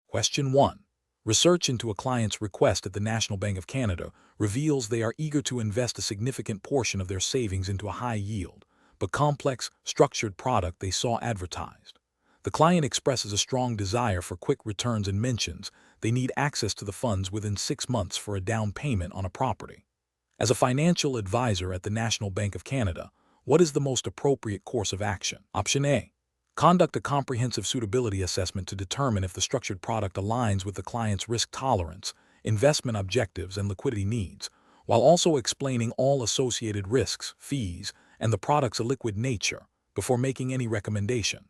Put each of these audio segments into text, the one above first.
Question 1. Research into a client's request at the National Bank of Canada reveals they are eager to invest a significant portion of their savings into a high-yield, but complex, structured product they saw advertised. The client expresses a strong desire for quick returns and mentions they need access to the funds within 6 months for a down payment on a property. As a financial advisor at the National Bank of Canada, what is the most appropriate course of action? Option A. Conduct a comprehensive suitability assessment to determine if the structured product aligns with the client's risk tolerance, investment objectives, and liquidity needs, while also explaining all associated risks, fees, and the product's illiquid nature before making any recommendation.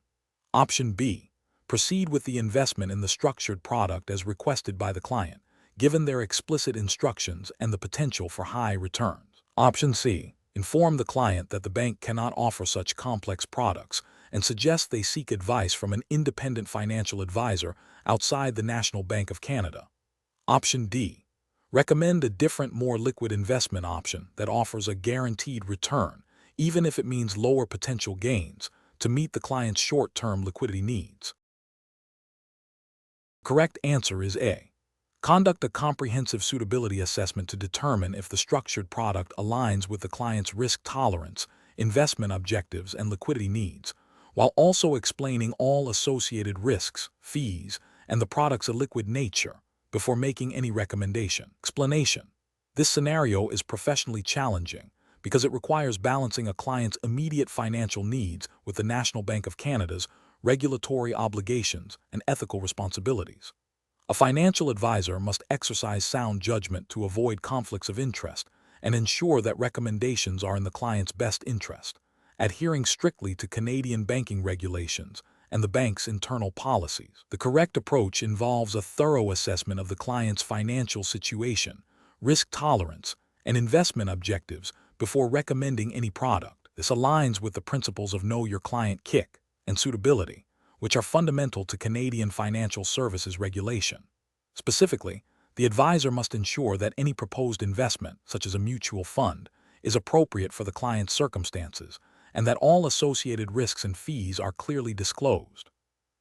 Option B. Proceed with the investment in the structured product as requested by the client, given their explicit instructions and the potential for high returns. Option C. Inform the client that the bank cannot offer such complex products and suggest they seek advice from an independent financial advisor outside the National Bank of Canada. Option D. Recommend a different, more liquid investment option that offers a guaranteed return, even if it means lower potential gains, to meet the client's short-term liquidity needs. Correct answer is A. Conduct a comprehensive suitability assessment to determine if the structured product aligns with the client's risk tolerance, investment objectives, and liquidity needs, while also explaining all associated risks, fees, and the product's illiquid nature before making any recommendation. Explanation. This scenario is professionally challenging because it requires balancing a client's immediate financial needs with the National Bank of Canada's regulatory obligations and ethical responsibilities. A financial advisor must exercise sound judgment to avoid conflicts of interest and ensure that recommendations are in the client's best interest, adhering strictly to Canadian banking regulations and the bank's internal policies. The correct approach involves a thorough assessment of the client's financial situation, risk tolerance, and investment objectives before recommending any product. This aligns with the principles of Know Your Client (KIC) and suitability, which are fundamental to Canadian financial services regulation. Specifically, the advisor must ensure that any proposed investment, such as a mutual fund, is appropriate for the client's circumstances, and that all associated risks and fees are clearly disclosed.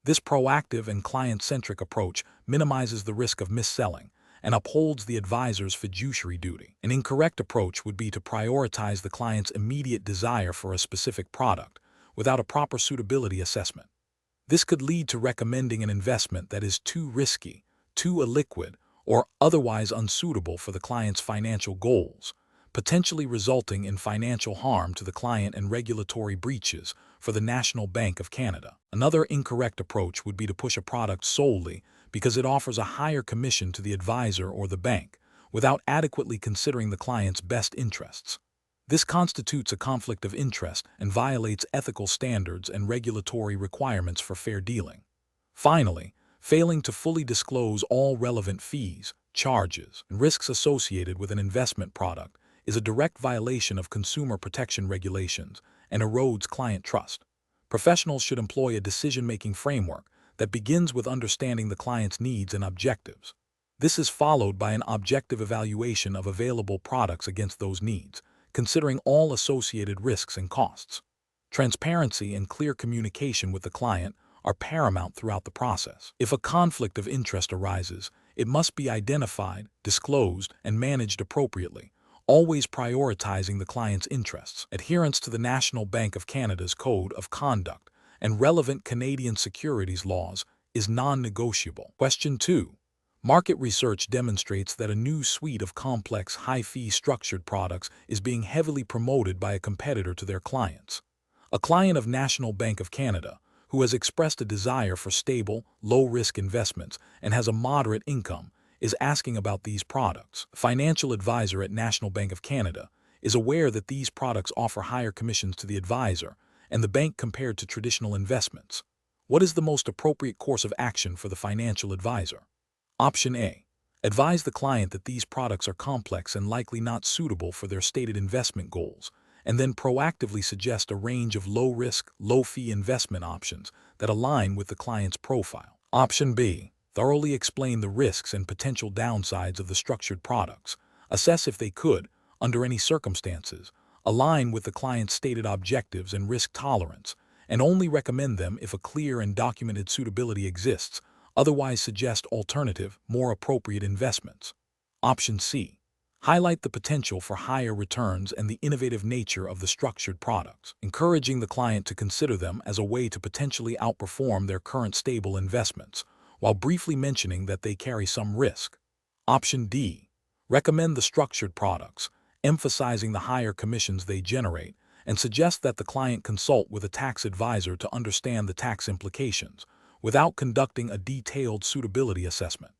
This proactive and client-centric approach minimizes the risk of mis-selling and upholds the advisor's fiduciary duty. An incorrect approach would be to prioritize the client's immediate desire for a specific product without a proper suitability assessment. This could lead to recommending an investment that is too risky, too illiquid, or otherwise unsuitable for the client's financial goals, potentially resulting in financial harm to the client and regulatory breaches for the National Bank of Canada. Another incorrect approach would be to push a product solely because it offers a higher commission to the advisor or the bank, without adequately considering the client's best interests. This constitutes a conflict of interest and violates ethical standards and regulatory requirements for fair dealing. Finally, failing to fully disclose all relevant fees, charges, and risks associated with an investment product is a direct violation of consumer protection regulations and erodes client trust. Professionals should employ a decision-making framework that begins with understanding the client's needs and objectives. This is followed by an objective evaluation of available products against those needs, considering all associated risks and costs. Transparency and clear communication with the client are paramount throughout the process. If a conflict of interest arises, it must be identified, disclosed, and managed appropriately, always prioritizing the client's interests. Adherence to the National Bank of Canada's Code of Conduct and relevant Canadian securities laws is non-negotiable. Question 2. Market research demonstrates that a new suite of complex, high-fee structured products is being heavily promoted by a competitor to their clients. A client of National Bank of Canada, who has expressed a desire for stable, low-risk investments and has a moderate income, is asking about these products. A financial advisor at National Bank of Canada is aware that these products offer higher commissions to the advisor and the bank compared to traditional investments. What is the most appropriate course of action for the financial advisor? Option A. Advise the client that these products are complex and likely not suitable for their stated investment goals, and then proactively suggest a range of low-risk, low-fee investment options that align with the client's profile. Option B. Thoroughly explain the risks and potential downsides of the structured products. Assess if they could, under any circumstances, align with the client's stated objectives and risk tolerance, and only recommend them if a clear and documented suitability exists, Otherwise suggest alternative, more appropriate investments. Option C. Highlight the potential for higher returns and the innovative nature of the structured products, encouraging the client to consider them as a way to potentially outperform their current stable investments, while briefly mentioning that they carry some risk. Option D. Recommend the structured products, emphasizing the higher commissions they generate, and suggest that the client consult with a tax advisor to understand the tax implications, without conducting a detailed suitability assessment.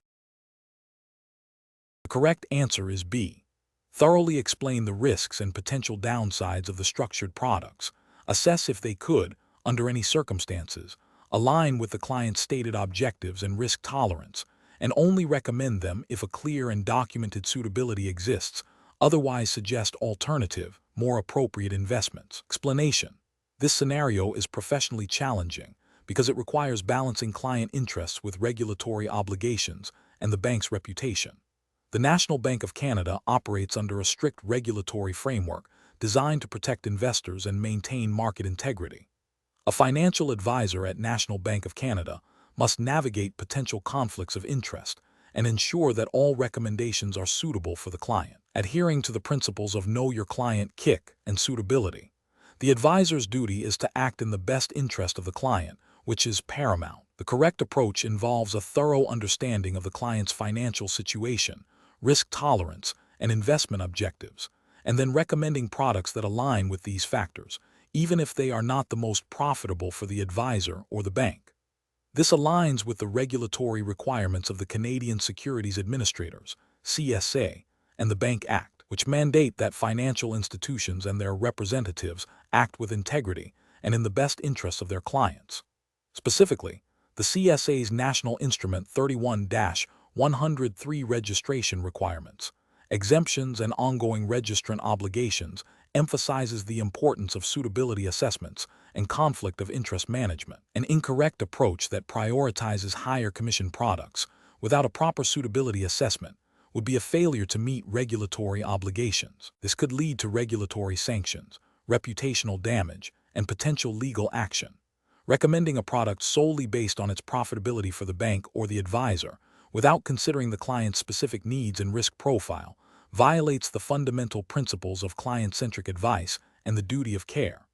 The correct answer is B. Thoroughly explain the risks and potential downsides of the structured products, assess if they could, under any circumstances, align with the client's stated objectives and risk tolerance, and only recommend them if a clear and documented suitability exists, otherwise suggest alternative, more appropriate investments. Explanation. This scenario is professionally challenging because it requires balancing client interests with regulatory obligations and the bank's reputation. The National Bank of Canada operates under a strict regulatory framework designed to protect investors and maintain market integrity. A financial advisor at National Bank of Canada must navigate potential conflicts of interest and ensure that all recommendations are suitable for the client. Adhering to the principles of Know Your Client (KIC) and suitability, the advisor's duty is to act in the best interest of the client, which is paramount. The correct approach involves a thorough understanding of the client's financial situation, risk tolerance, and investment objectives, and then recommending products that align with these factors, even if they are not the most profitable for the advisor or the bank. This aligns with the regulatory requirements of the Canadian Securities Administrators, CSA, and the Bank Act, which mandate that financial institutions and their representatives act with integrity and in the best interests of their clients. Specifically, the CSA's National Instrument 31-103 registration requirements, exemptions, and ongoing registrant obligations emphasizes the importance of suitability assessments and conflict of interest management. An incorrect approach that prioritizes higher commission products without a proper suitability assessment would be a failure to meet regulatory obligations. This could lead to regulatory sanctions, reputational damage, and potential legal action. Recommending a product solely based on its profitability for the bank or the advisor, without considering the client's specific needs and risk profile, violates the fundamental principles of client-centric advice and the duty of care.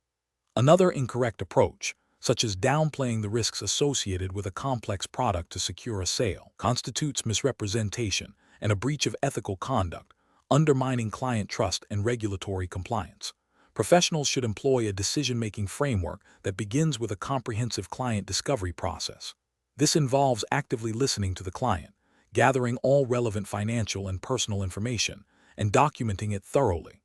Another incorrect approach, such as downplaying the risks associated with a complex product to secure a sale, constitutes misrepresentation and a breach of ethical conduct, undermining client trust and regulatory compliance. Professionals should employ a decision-making framework that begins with a comprehensive client discovery process. This involves actively listening to the client, gathering all relevant financial and personal information, and documenting it thoroughly.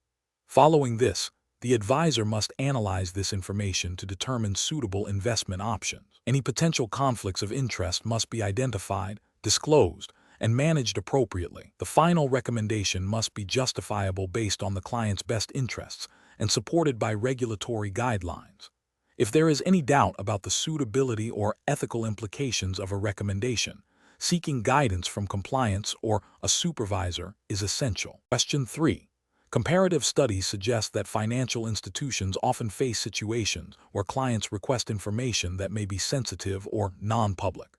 Following this, the advisor must analyze this information to determine suitable investment options. Any potential conflicts of interest must be identified, disclosed, and managed appropriately. The final recommendation must be justifiable based on the client's best interests and supported by regulatory guidelines. If there is any doubt about the suitability or ethical implications of a recommendation, seeking guidance from compliance or a supervisor is essential. Question 3. Comparative studies suggest that financial institutions often face situations where clients request information that may be sensitive or non-public.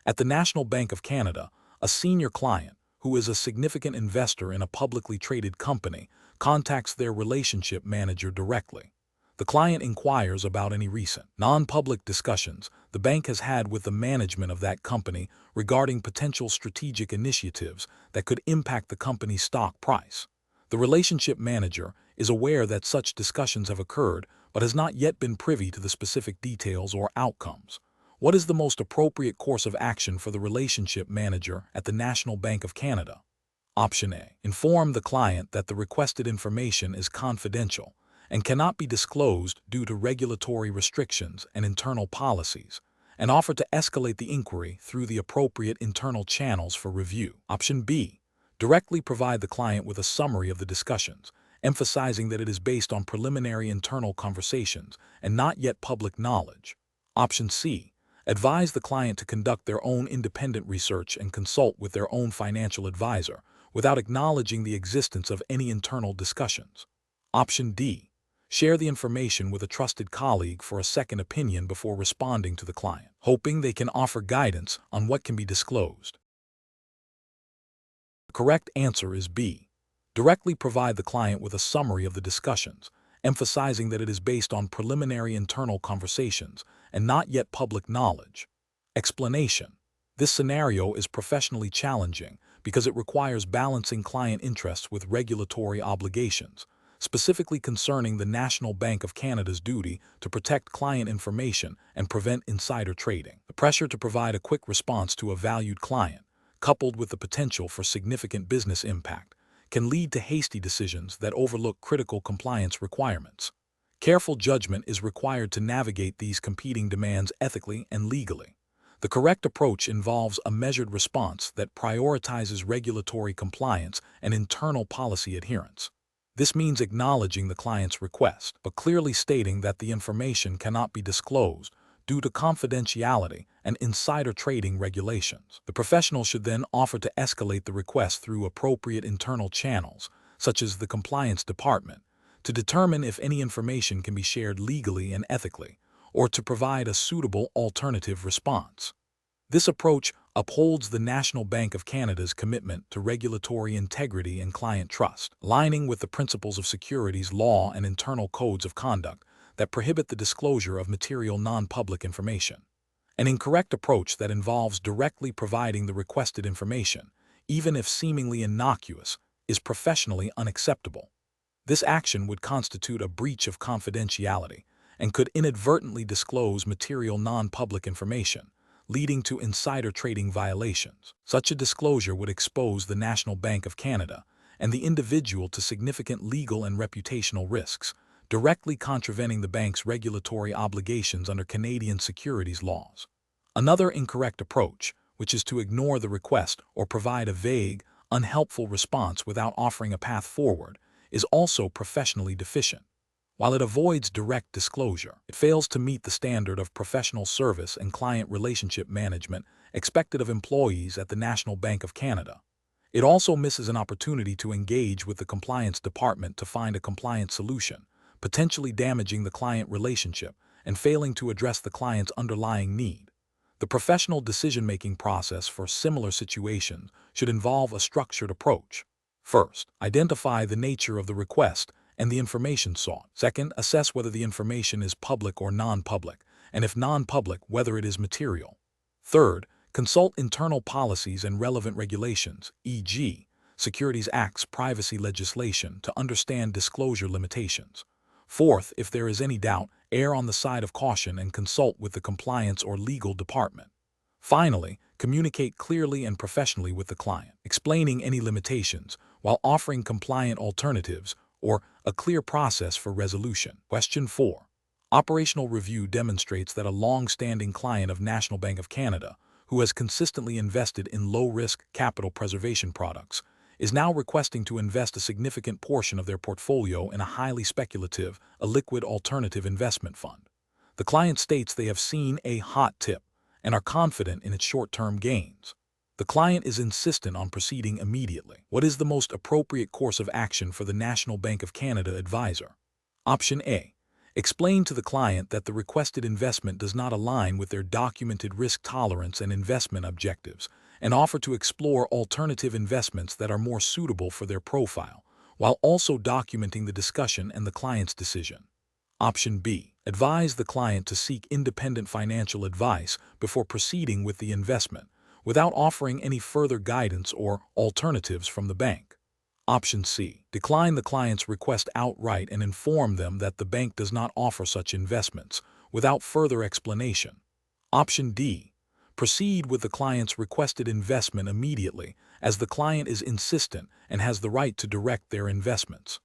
At the National Bank of Canada, a senior client, who is a significant investor in a publicly traded company, contacts their relationship manager directly. The client inquires about any recent, non-public discussions the bank has had with the management of that company regarding potential strategic initiatives that could impact the company's stock price. The relationship manager is aware that such discussions have occurred but has not yet been privy to the specific details or outcomes. What is the most appropriate course of action for the relationship manager at the National Bank of Canada? Option A. Inform the client that the requested information is confidential and cannot be disclosed due to regulatory restrictions and internal policies, and offer to escalate the inquiry through the appropriate internal channels for review. Option B. Directly provide the client with a summary of the discussions, emphasizing that it is based on preliminary internal conversations and not yet public knowledge. Option C. Advise the client to conduct their own independent research and consult with their own financial advisor without acknowledging the existence of any internal discussions. Option D. Share the information with a trusted colleague for a second opinion before responding to the client, hoping they can offer guidance on what can be disclosed. The correct answer is B. Directly provide the client with a summary of the discussions, emphasizing that it is based on preliminary internal conversations and not yet public knowledge. Explanation. This scenario is professionally challenging because it requires balancing client interests with regulatory obligations, specifically concerning the National Bank of Canada's duty to protect client information and prevent insider trading. The pressure to provide a quick response to a valued client, coupled with the potential for significant business impact, can lead to hasty decisions that overlook critical compliance requirements. Careful judgment is required to navigate these competing demands ethically and legally. The correct approach involves a measured response that prioritizes regulatory compliance and internal policy adherence. This means acknowledging the client's request, but clearly stating that the information cannot be disclosed due to confidentiality and insider trading regulations. The professional should then offer to escalate the request through appropriate internal channels, such as the compliance department, to determine if any information can be shared legally and ethically, or to provide a suitable alternative response. This approach upholds the National Bank of Canada's commitment to regulatory integrity and client trust, aligning with the principles of securities law and internal codes of conduct that prohibit the disclosure of material non-public information. An incorrect approach that involves directly providing the requested information, even if seemingly innocuous, is professionally unacceptable. This action would constitute a breach of confidentiality and could inadvertently disclose material non-public information, leading to insider trading violations. Such a disclosure would expose the National Bank of Canada and the individual to significant legal and reputational risks, directly contravening the bank's regulatory obligations under Canadian securities laws. Another incorrect approach, which is to ignore the request or provide a vague, unhelpful response without offering a path forward, is also professionally deficient. While it avoids direct disclosure, it fails to meet the standard of professional service and client relationship management expected of employees at the National Bank of Canada. It also misses an opportunity to engage with the compliance department to find a compliant solution, potentially damaging the client relationship and failing to address the client's underlying need. The professional decision-making process for similar situations should involve a structured approach. First, identify the nature of the request and the information sought. Second, assess whether the information is public or non-public, and if non-public, whether it is material. Third, consult internal policies and relevant regulations, e.g., Securities Act's privacy legislation, to understand disclosure limitations. Fourth, if there is any doubt, err on the side of caution and consult with the compliance or legal department. Finally, communicate clearly and professionally with the client, explaining any limitations while offering compliant alternatives or a clear process for resolution. Question 4. Operational review demonstrates that a long-standing client of National Bank of Canada, who has consistently invested in low-risk capital preservation products, is now requesting to invest a significant portion of their portfolio in a highly speculative, illiquid alternative investment fund. The client states they have seen a hot tip and are confident in its short-term gains. The client is insistent on proceeding immediately. What is the most appropriate course of action for the National Bank of Canada advisor? Option A. Explain to the client that the requested investment does not align with their documented risk tolerance and investment objectives, and offer to explore alternative investments that are more suitable for their profile, while also documenting the discussion and the client's decision. Option B. Advise the client to seek independent financial advice before proceeding with the investment, without offering any further guidance or alternatives from the bank. Option C. Decline the client's request outright and inform them that the bank does not offer such investments, without further explanation. Option D. Proceed with the client's requested investment immediately, as the client is insistent and has the right to direct their investments.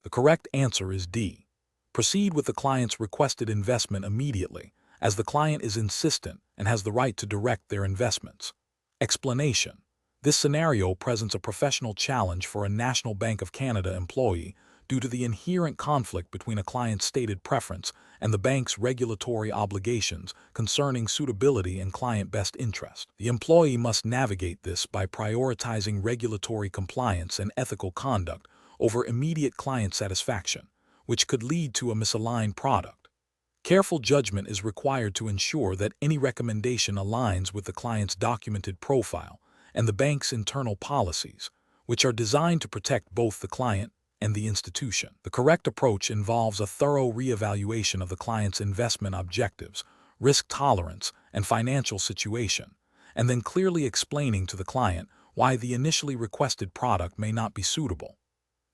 The correct answer is D. Proceed with the client's requested investment immediately, as the client is insistent and has the right to direct their investments. Explanation. This scenario presents a professional challenge for a National Bank of Canada employee due to the inherent conflict between a client's stated preference and the bank's regulatory obligations concerning suitability and client best interest. The employee must navigate this by prioritizing regulatory compliance and ethical conduct over immediate client satisfaction, which could lead to a misaligned product. Careful judgment is required to ensure that any recommendation aligns with the client's documented profile and the bank's internal policies, which are designed to protect both the client and the institution. The correct approach involves a thorough reevaluation of the client's investment objectives, risk tolerance, and financial situation, and then clearly explaining to the client why the initially requested product may not be suitable.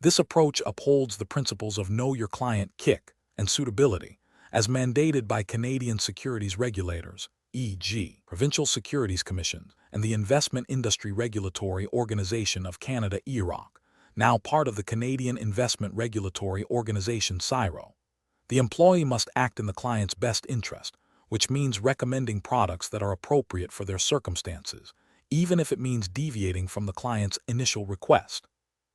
This approach upholds the principles of Know Your Client (KIC) and suitability, as mandated by Canadian securities regulators, e.g., Provincial Securities Commission and the Investment Industry Regulatory Organization of Canada (IIROC), now part of the Canadian Investment Regulatory Organization (CIRO). The employee must act in the client's best interest, which means recommending products that are appropriate for their circumstances, even if it means deviating from the client's initial request.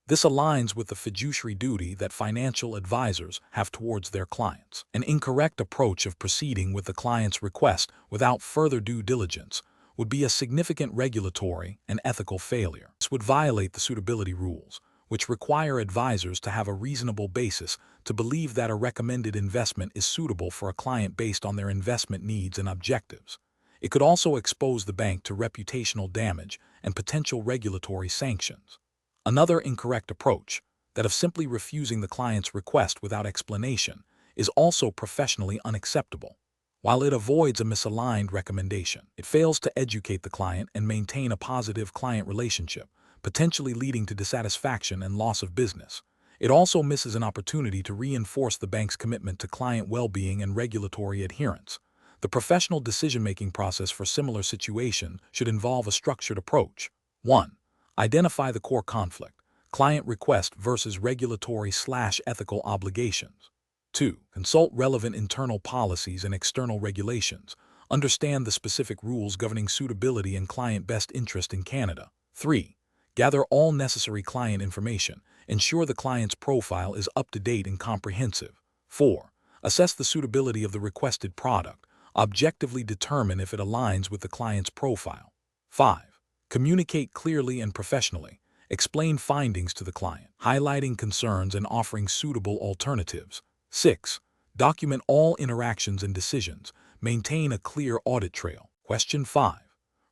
This aligns with the fiduciary duty that financial advisors have towards their clients. An incorrect approach of proceeding with the client's request without further due diligence would be a significant regulatory and ethical failure. This would violate the suitability rules, which require advisors to have a reasonable basis to believe that a recommended investment is suitable for a client based on their investment needs and objectives. It could also expose the bank to reputational damage and potential regulatory sanctions. Another incorrect approach, that of simply refusing the client's request without explanation, is also professionally unacceptable. While it avoids a misaligned recommendation, it fails to educate the client and maintain a positive client relationship, potentially leading to dissatisfaction and loss of business. It also misses an opportunity to reinforce the bank's commitment to client well-being and regulatory adherence. The professional decision-making process for similar situations should involve a structured approach. 1. Identify the core conflict, client request versus regulatory/ethical obligations. 2. Consult relevant internal policies and external regulations. Understand the specific rules governing suitability and client best interest in Canada. 3. Gather all necessary client information. Ensure the client's profile is up-to-date and comprehensive. 4. Assess the suitability of the requested product. Objectively determine if it aligns with the client's profile. 5. Communicate clearly and professionally. Explain findings to the client, highlighting concerns and offering suitable alternatives. 6. Document all interactions and decisions. Maintain a clear audit trail. Question 5.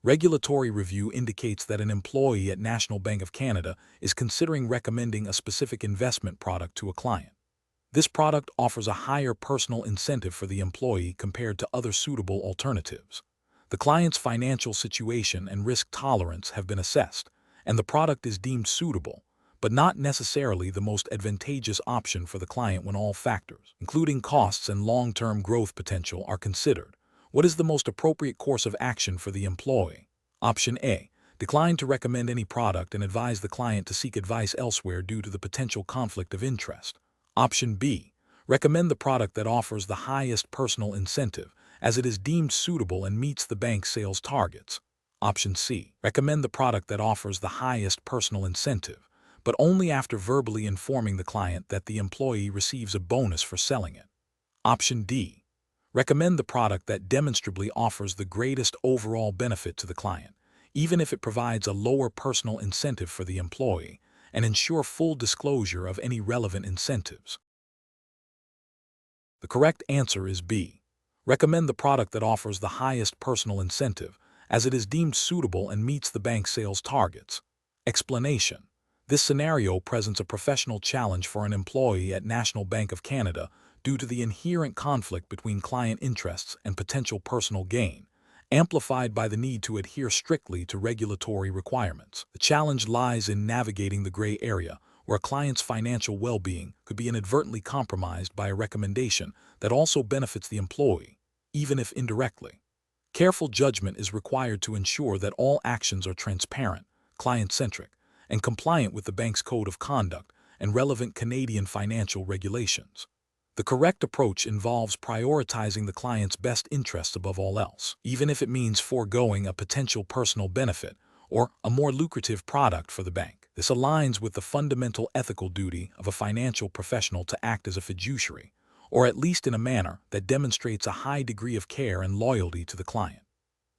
Regulatory review indicates that an employee at National Bank of Canada is considering recommending a specific investment product to a client. This product offers a higher personal incentive for the employee compared to other suitable alternatives. The client's financial situation and risk tolerance have been assessed, and the product is deemed suitable, but not necessarily the most advantageous option for the client when all factors, including costs and long-term growth potential, are considered. What is the most appropriate course of action for the employee? Option A. Decline to recommend any product and advise the client to seek advice elsewhere due to the potential conflict of interest. Option B. Recommend the product that offers the highest personal incentive, as it is deemed suitable and meets the bank's sales targets. Option C. Recommend the product that offers the highest personal incentive, but only after verbally informing the client that the employee receives a bonus for selling it. Option D. Recommend the product that demonstrably offers the greatest overall benefit to the client, even if it provides a lower personal incentive for the employee, and ensure full disclosure of any relevant incentives. The correct answer is B. Recommend the product that offers the highest personal incentive, as it is deemed suitable and meets the bank's sales targets. Explanation. This scenario presents a professional challenge for an employee at National Bank of Canada due to the inherent conflict between client interests and potential personal gain, amplified by the need to adhere strictly to regulatory requirements. The challenge lies in navigating the gray area, where a client's financial well-being could be inadvertently compromised by a recommendation that also benefits the employee, even if indirectly. Careful judgment is required to ensure that all actions are transparent, client-centric, and compliant with the bank's code of conduct and relevant Canadian financial regulations. The correct approach involves prioritizing the client's best interests above all else, even if it means foregoing a potential personal benefit or a more lucrative product for the bank. This aligns with the fundamental ethical duty of a financial professional to act as a fiduciary, or at least in a manner that demonstrates a high degree of care and loyalty to the client.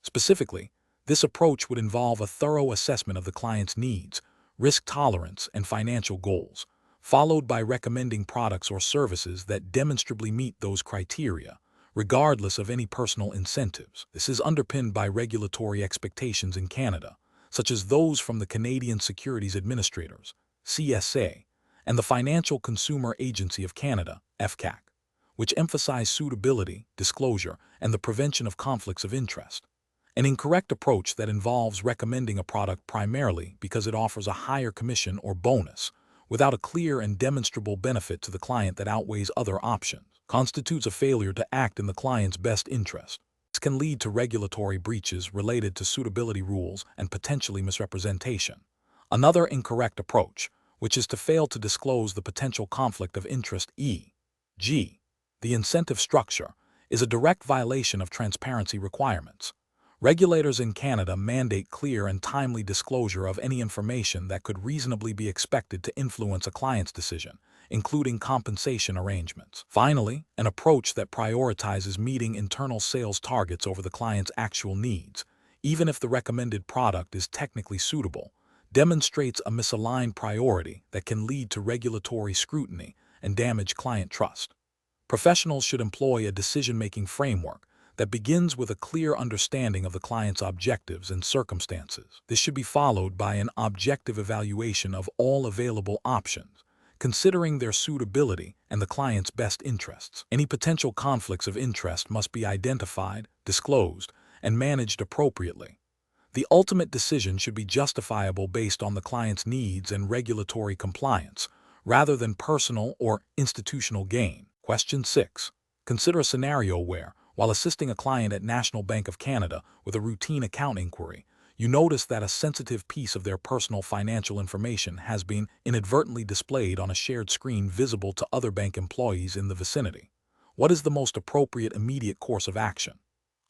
Specifically, this approach would involve a thorough assessment of the client's needs, risk tolerance, and financial goals, followed by recommending products or services that demonstrably meet those criteria, regardless of any personal incentives. This is underpinned by regulatory expectations in Canada, such as those from the Canadian Securities Administrators, CSA, and the Financial Consumer Agency of Canada, FCAC, which emphasize suitability, disclosure, and the prevention of conflicts of interest. An incorrect approach that involves recommending a product primarily because it offers a higher commission or bonus, without a clear and demonstrable benefit to the client that outweighs other options, constitutes a failure to act in the client's best interest. This can lead to regulatory breaches related to suitability rules and potentially misrepresentation. Another incorrect approach, which is to fail to disclose the potential conflict of interest, e.g., the incentive structure, is a direct violation of transparency requirements. Regulators in Canada mandate clear and timely disclosure of any information that could reasonably be expected to influence a client's decision, including compensation arrangements. Finally, an approach that prioritizes meeting internal sales targets over the client's actual needs, even if the recommended product is technically suitable, demonstrates a misaligned priority that can lead to regulatory scrutiny and damage client trust. Professionals should employ a decision-making framework that begins with a clear understanding of the client's objectives and circumstances. This should be followed by an objective evaluation of all available options, considering their suitability and the client's best interests. Any potential conflicts of interest must be identified, disclosed, and managed appropriately. The ultimate decision should be justifiable based on the client's needs and regulatory compliance, rather than personal or institutional gain. Question 6. Consider a scenario where, while assisting a client at National Bank of Canada with a routine account inquiry, you notice that a sensitive piece of their personal financial information has been inadvertently displayed on a shared screen visible to other bank employees in the vicinity. What is the most appropriate immediate course of action?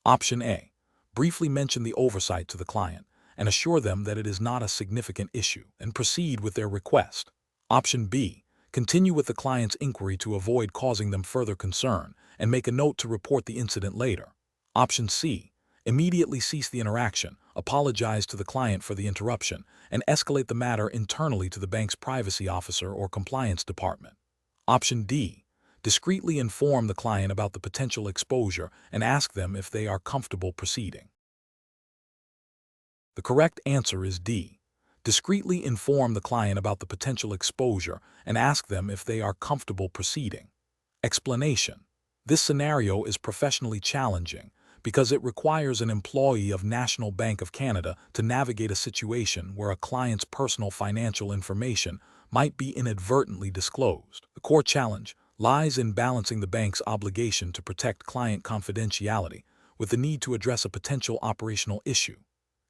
Option A. Briefly mention the oversight to the client and assure them that it is not a significant issue, and proceed with their request. Option B. Continue with the client's inquiry to avoid causing them further concern and make a note to report the incident later. Option C. Immediately cease the interaction, apologize to the client for the interruption, and escalate the matter internally to the bank's privacy officer or compliance department. Option D. Discreetly inform the client about the potential exposure and ask them if they are comfortable proceeding. The correct answer is D. Discreetly inform the client about the potential exposure and ask them if they are comfortable proceeding. Explanation. This scenario is professionally challenging because it requires an employee of National Bank of Canada to navigate a situation where a client's personal financial information might be inadvertently disclosed. The core challenge lies in balancing the bank's obligation to protect client confidentiality with the need to address a potential operational issue.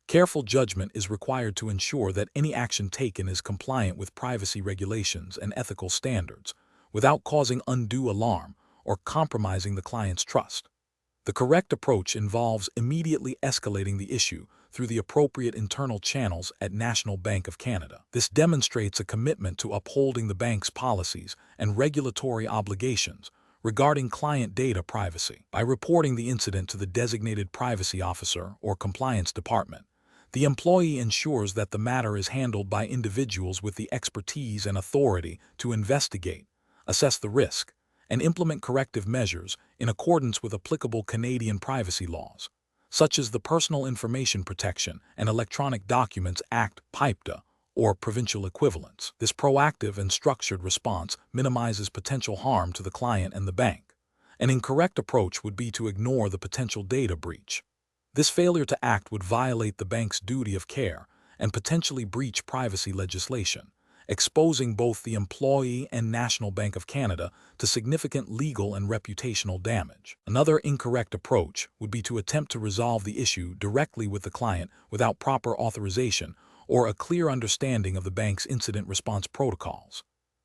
Careful judgment is required to ensure that any action taken is compliant with privacy regulations and ethical standards, without causing undue alarm or compromising the client's trust. The correct approach involves immediately escalating the issue through the appropriate internal channels at National Bank of Canada. This demonstrates a commitment to upholding the bank's policies and regulatory obligations regarding client data privacy. By reporting the incident to the designated privacy officer or compliance department, the employee ensures that the matter is handled by individuals with the expertise and authority to investigate, assess the risk, and implement corrective measures in accordance with applicable Canadian privacy laws, such as the Personal Information Protection and Electronic Documents Act (PIPEDA), or provincial equivalents. This proactive and structured response minimizes potential harm to the client and the bank. An incorrect approach would be to ignore the potential data breach. This failure to act would violate the bank's duty of care and potentially breach privacy legislation, exposing both the employee and National Bank of Canada to significant legal and reputational damage. Another incorrect approach would be to attempt to resolve the issue directly with the client without proper authorization or a clear understanding of the bank's incident response protocols.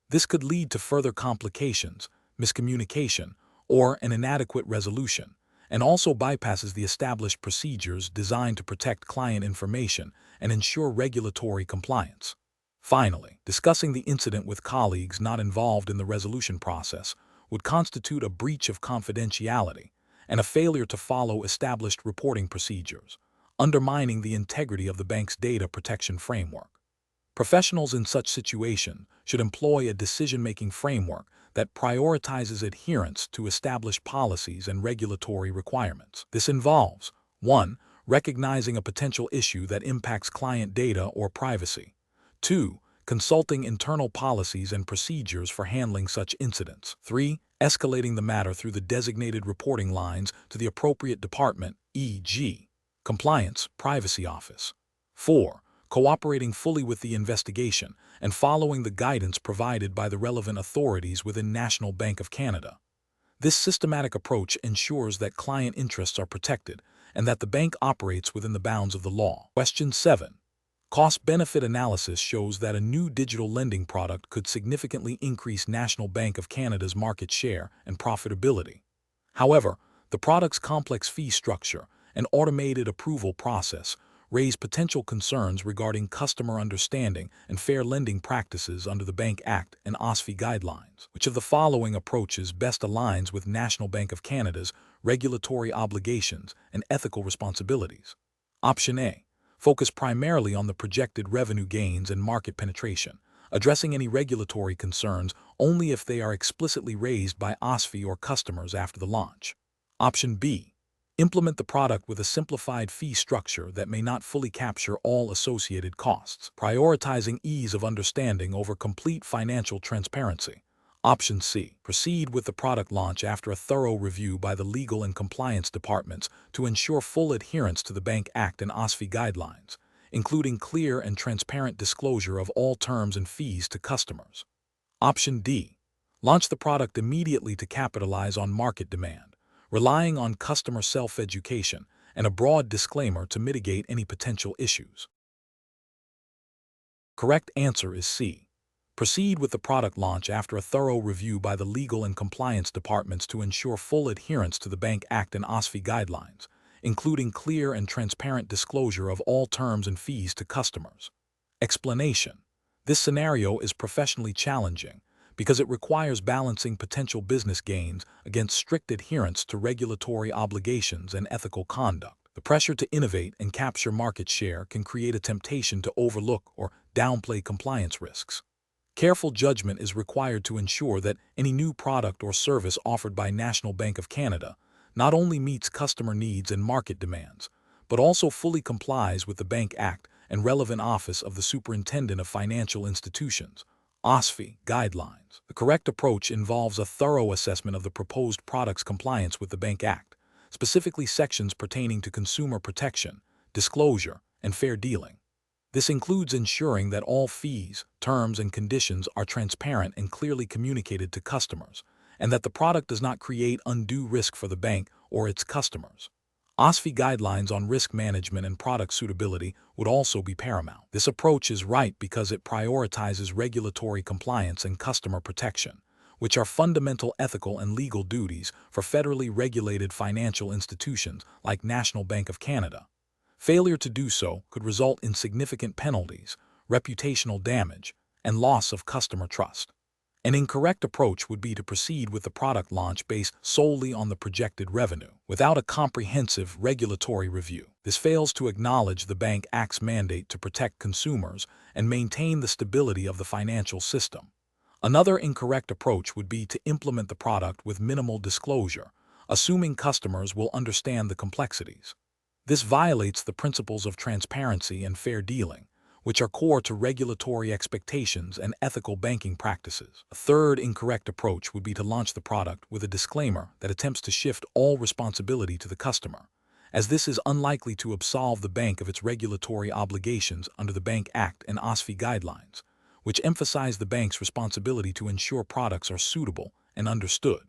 This could lead to further complications, miscommunication, or an inadequate resolution, and also bypasses the established procedures designed to protect client information and ensure regulatory compliance. Finally, discussing the incident with colleagues not involved in the resolution process would constitute a breach of confidentiality and a failure to follow established reporting procedures, undermining the integrity of the bank's data protection framework. Professionals in such situation should employ a decision-making framework that prioritizes adherence to established policies and regulatory requirements. This involves 1. Recognizing a potential issue that impacts client data or privacy. 2. Consulting internal policies and procedures for handling such incidents. 3. Escalating the matter through the designated reporting lines to the appropriate department, e.g., Compliance, Privacy Office. 4. Cooperating fully with the investigation and following the guidance provided by the relevant authorities within National Bank of Canada. This systematic approach ensures that client interests are protected and that the bank operates within the bounds of the law. Question 7. Cost-benefit analysis shows that a new digital lending product could significantly increase National Bank of Canada's market share and profitability. However, the product's complex fee structure and automated approval process raise potential concerns regarding customer understanding and fair lending practices under the Bank Act and OSFI guidelines. Which of the following approaches best aligns with National Bank of Canada's regulatory obligations and ethical responsibilities? Option A. Focus primarily on the projected revenue gains and market penetration, addressing any regulatory concerns only if they are explicitly raised by OSFI or customers after the launch. Option B. Implement the product with a simplified fee structure that may not fully capture all associated costs, prioritizing ease of understanding over complete financial transparency. Option C. Proceed with the product launch after a thorough review by the legal and compliance departments to ensure full adherence to the Bank Act and OSFI guidelines, including clear and transparent disclosure of all terms and fees to customers. Option D. Launch the product immediately to capitalize on market demand, relying on customer self-education and a broad disclaimer to mitigate any potential issues. Correct answer is C. Proceed with the product launch after a thorough review by the legal and compliance departments to ensure full adherence to the Bank Act and OSFI guidelines, including clear and transparent disclosure of all terms and fees to customers. Explanation: this scenario is professionally challenging because it requires balancing potential business gains against strict adherence to regulatory obligations and ethical conduct. The pressure to innovate and capture market share can create a temptation to overlook or downplay compliance risks. Careful judgment is required to ensure that any new product or service offered by National Bank of Canada not only meets customer needs and market demands, but also fully complies with the Bank Act and relevant Office of the Superintendent of Financial Institutions, OSFI, guidelines. The correct approach involves a thorough assessment of the proposed product's compliance with the Bank Act, specifically sections pertaining to consumer protection, disclosure, and fair dealing. This includes ensuring that all fees, terms, and conditions are transparent and clearly communicated to customers, and that the product does not create undue risk for the bank or its customers. OSFI guidelines on risk management and product suitability would also be paramount. This approach is right because it prioritizes regulatory compliance and customer protection, which are fundamental ethical and legal duties for federally regulated financial institutions like National Bank of Canada. Failure to do so could result in significant penalties, reputational damage, and loss of customer trust. An incorrect approach would be to proceed with the product launch based solely on the projected revenue, without a comprehensive regulatory review. This fails to acknowledge the Bank Act's mandate to protect consumers and maintain the stability of the financial system. Another incorrect approach would be to implement the product with minimal disclosure, assuming customers will understand the complexities. This violates the principles of transparency and fair dealing, which are core to regulatory expectations and ethical banking practices. A third incorrect approach would be to launch the product with a disclaimer that attempts to shift all responsibility to the customer, as this is unlikely to absolve the bank of its regulatory obligations under the Bank Act and OSFI guidelines, which emphasize the bank's responsibility to ensure products are suitable and understood.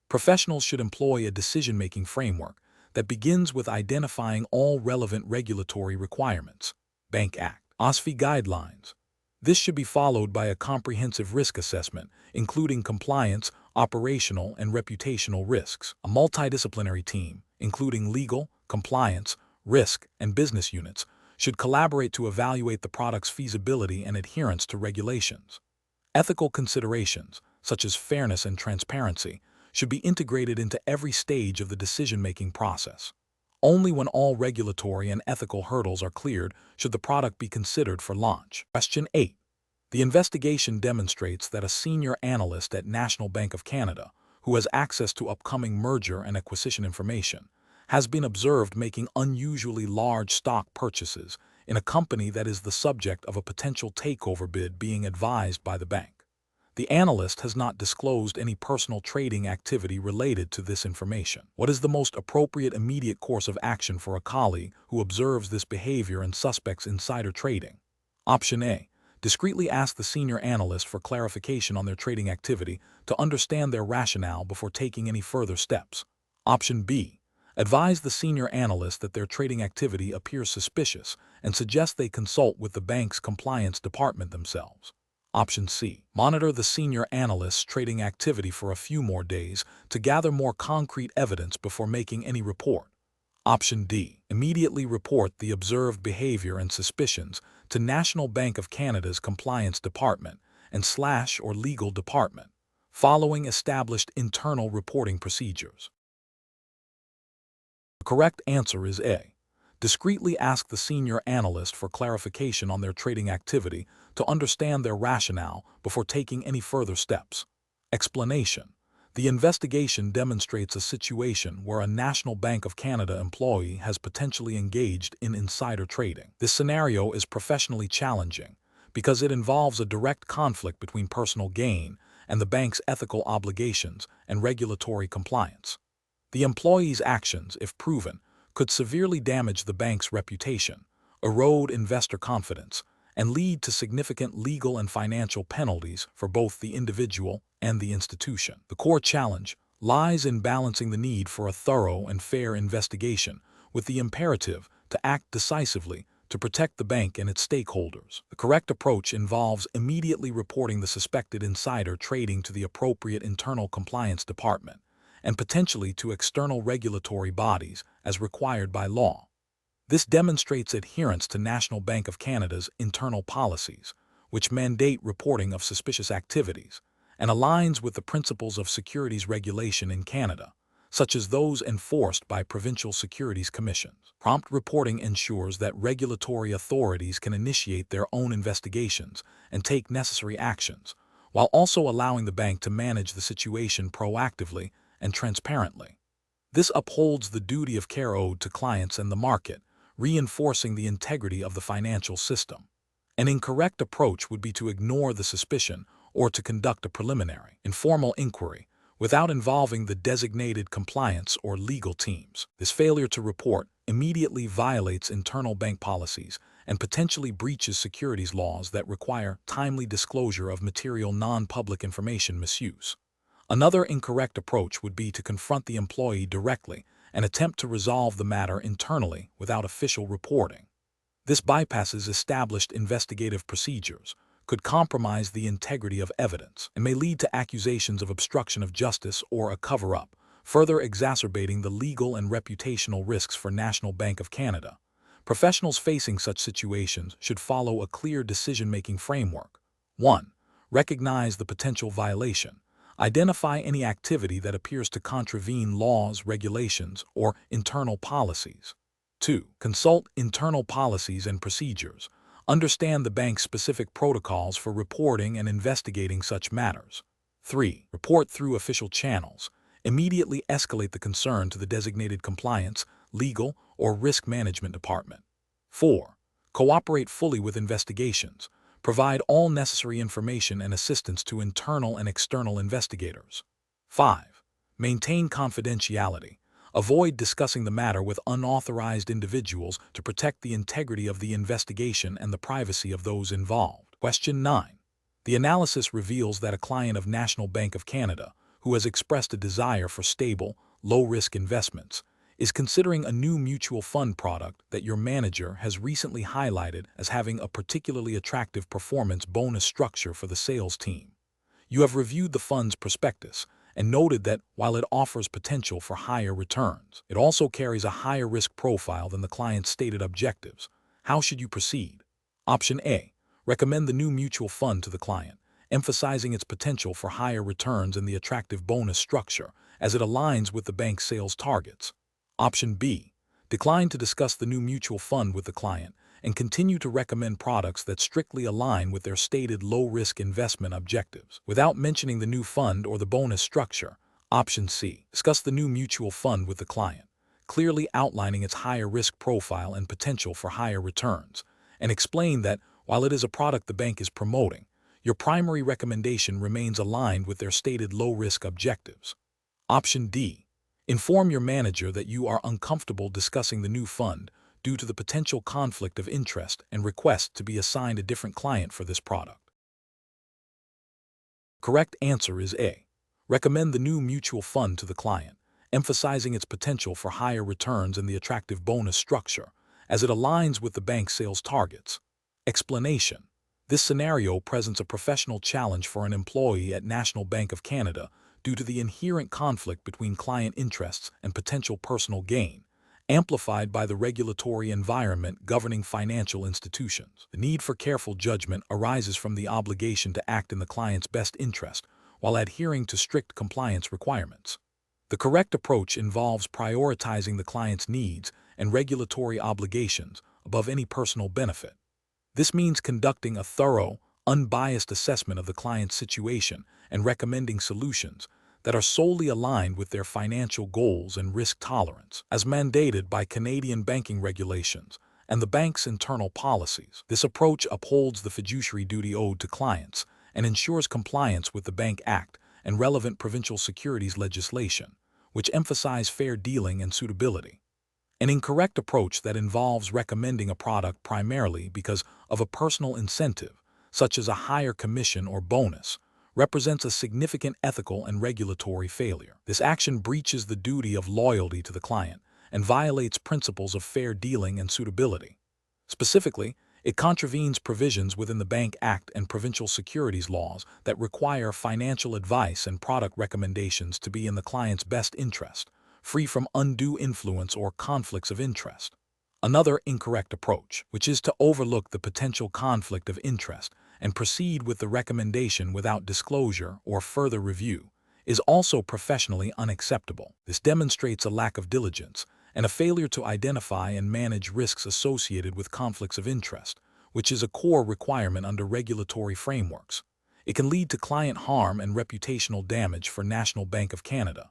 Professionals should employ a decision-making framework that begins with identifying all relevant regulatory requirements, Bank Act, OSFI guidelines. This should be followed by a comprehensive risk assessment, including compliance, operational, and reputational risks. A multidisciplinary team, including legal, compliance, risk, and business units, should collaborate to evaluate the product's feasibility and adherence to regulations. Ethical considerations, such as fairness and transparency, should be integrated into every stage of the decision-making process. Only when all regulatory and ethical hurdles are cleared should the product be considered for launch. Question 8. The investigation demonstrates that a senior analyst at National Bank of Canada, who has access to upcoming merger and acquisition information, has been observed making unusually large stock purchases in a company that is the subject of a potential takeover bid being advised by the bank. The analyst has not disclosed any personal trading activity related to this information. What is the most appropriate immediate course of action for a colleague who observes this behavior and suspects insider trading? Option A. Discreetly ask the senior analyst for clarification on their trading activity to understand their rationale before taking any further steps. Option B. Advise the senior analyst that their trading activity appears suspicious and suggest they consult with the bank's compliance department themselves. Option C. Monitor the senior analyst's trading activity for a few more days to gather more concrete evidence before making any report. Option D. Immediately report the observed behavior and suspicions to National Bank of Canada's Compliance Department and / or Legal Department, following established internal reporting procedures. The correct answer is A. Discreetly ask the senior analyst for clarification on their trading activity to understand their rationale before taking any further steps. Explanation. The investigation demonstrates a situation where a National Bank of Canada employee has potentially engaged in insider trading. This scenario is professionally challenging because it involves a direct conflict between personal gain and the bank's ethical obligations and regulatory compliance. The employee's actions, if proven, could severely damage the bank's reputation, erode investor confidence, and lead to significant legal and financial penalties for both the individual and the institution. The core challenge lies in balancing the need for a thorough and fair investigation with the imperative to act decisively to protect the bank and its stakeholders. The correct approach involves immediately reporting the suspected insider trading to the appropriate internal compliance department and potentially to external regulatory bodies as required by law. This demonstrates adherence to National Bank of Canada's internal policies, which mandate reporting of suspicious activities, and aligns with the principles of securities regulation in Canada, such as those enforced by provincial securities commissions. Prompt reporting ensures that regulatory authorities can initiate their own investigations and take necessary actions, while also allowing the bank to manage the situation proactively and transparently. This upholds the duty of care owed to clients and the market, reinforcing the integrity of the financial system. An incorrect approach would be to ignore the suspicion or to conduct a preliminary, informal inquiry without involving the designated compliance or legal teams. This failure to report immediately violates internal bank policies and potentially breaches securities laws that require timely disclosure of material non-public information misuse. Another incorrect approach would be to confront the employee directly and attempt to resolve the matter internally without official reporting. This bypasses established investigative procedures, could compromise the integrity of evidence, and may lead to accusations of obstruction of justice or a cover-up, further exacerbating the legal and reputational risks for National Bank of Canada. Professionals facing such situations should follow a clear decision-making framework. 1. Recognize the potential violation. Identify any activity that appears to contravene laws, regulations, or internal policies. 2. Consult internal policies and procedures. Understand the bank's specific protocols for reporting and investigating such matters. 3. Report through official channels. Immediately escalate the concern to the designated compliance, legal, or risk management department. 4. Cooperate fully with investigations. Provide all necessary information and assistance to internal and external investigators. 5. Maintain confidentiality. Avoid discussing the matter with unauthorized individuals to protect the integrity of the investigation and the privacy of those involved. Question 9. The analysis reveals that a client of National Bank of Canada, who has expressed a desire for stable, low-risk investments, is considering a new mutual fund product that your manager has recently highlighted as having a particularly attractive performance bonus structure for the sales team. You have reviewed the fund's prospectus and noted that while it offers potential for higher returns, it also carries a higher risk profile than the client's stated objectives. How should you proceed? Option A. Recommend the new mutual fund to the client, emphasizing its potential for higher returns and the attractive bonus structure as it aligns with the bank's sales targets. Option B. Decline to discuss the new mutual fund with the client and continue to recommend products that strictly align with their stated low-risk investment objectives. Without mentioning the new fund or the bonus structure, option C. Discuss the new mutual fund with the client, clearly outlining its higher risk profile and potential for higher returns, and explain that while it is a product the bank is promoting, your primary recommendation remains aligned with their stated low-risk objectives. Option D. Inform your manager that you are uncomfortable discussing the new fund due to the potential conflict of interest and request to be assigned a different client for this product. Correct answer is A. Recommend the new mutual fund to the client, emphasizing its potential for higher returns and the attractive bonus structure, as it aligns with the bank's sales targets. Explanation. This scenario presents a professional challenge for an employee at National Bank of Canada due to the inherent conflict between client interests and potential personal gain, amplified by the regulatory environment governing financial institutions. The need for careful judgment arises from the obligation to act in the client's best interest while adhering to strict compliance requirements. The correct approach involves prioritizing the client's needs and regulatory obligations above any personal benefit. This means conducting a thorough, unbiased assessment of the client's situation and recommending solutions that are solely aligned with their financial goals and risk tolerance, as mandated by Canadian banking regulations and the bank's internal policies. This approach upholds the fiduciary duty owed to clients and ensures compliance with the Bank Act and relevant provincial securities legislation, which emphasize fair dealing and suitability. An incorrect approach that involves recommending a product primarily because of a personal incentive, such as a higher commission or bonus, represents a significant ethical and regulatory failure. This action breaches the duty of loyalty to the client and violates principles of fair dealing and suitability. Specifically, it contravenes provisions within the Bank Act and provincial securities laws that require financial advice and product recommendations to be in the client's best interest, free from undue influence or conflicts of interest. Another incorrect approach, which is to overlook the potential conflict of interest and proceed with the recommendation without disclosure or further review, is also professionally unacceptable. This demonstrates a lack of diligence and a failure to identify and manage risks associated with conflicts of interest, which is a core requirement under regulatory frameworks. It can lead to client harm and reputational damage for National Bank of Canada.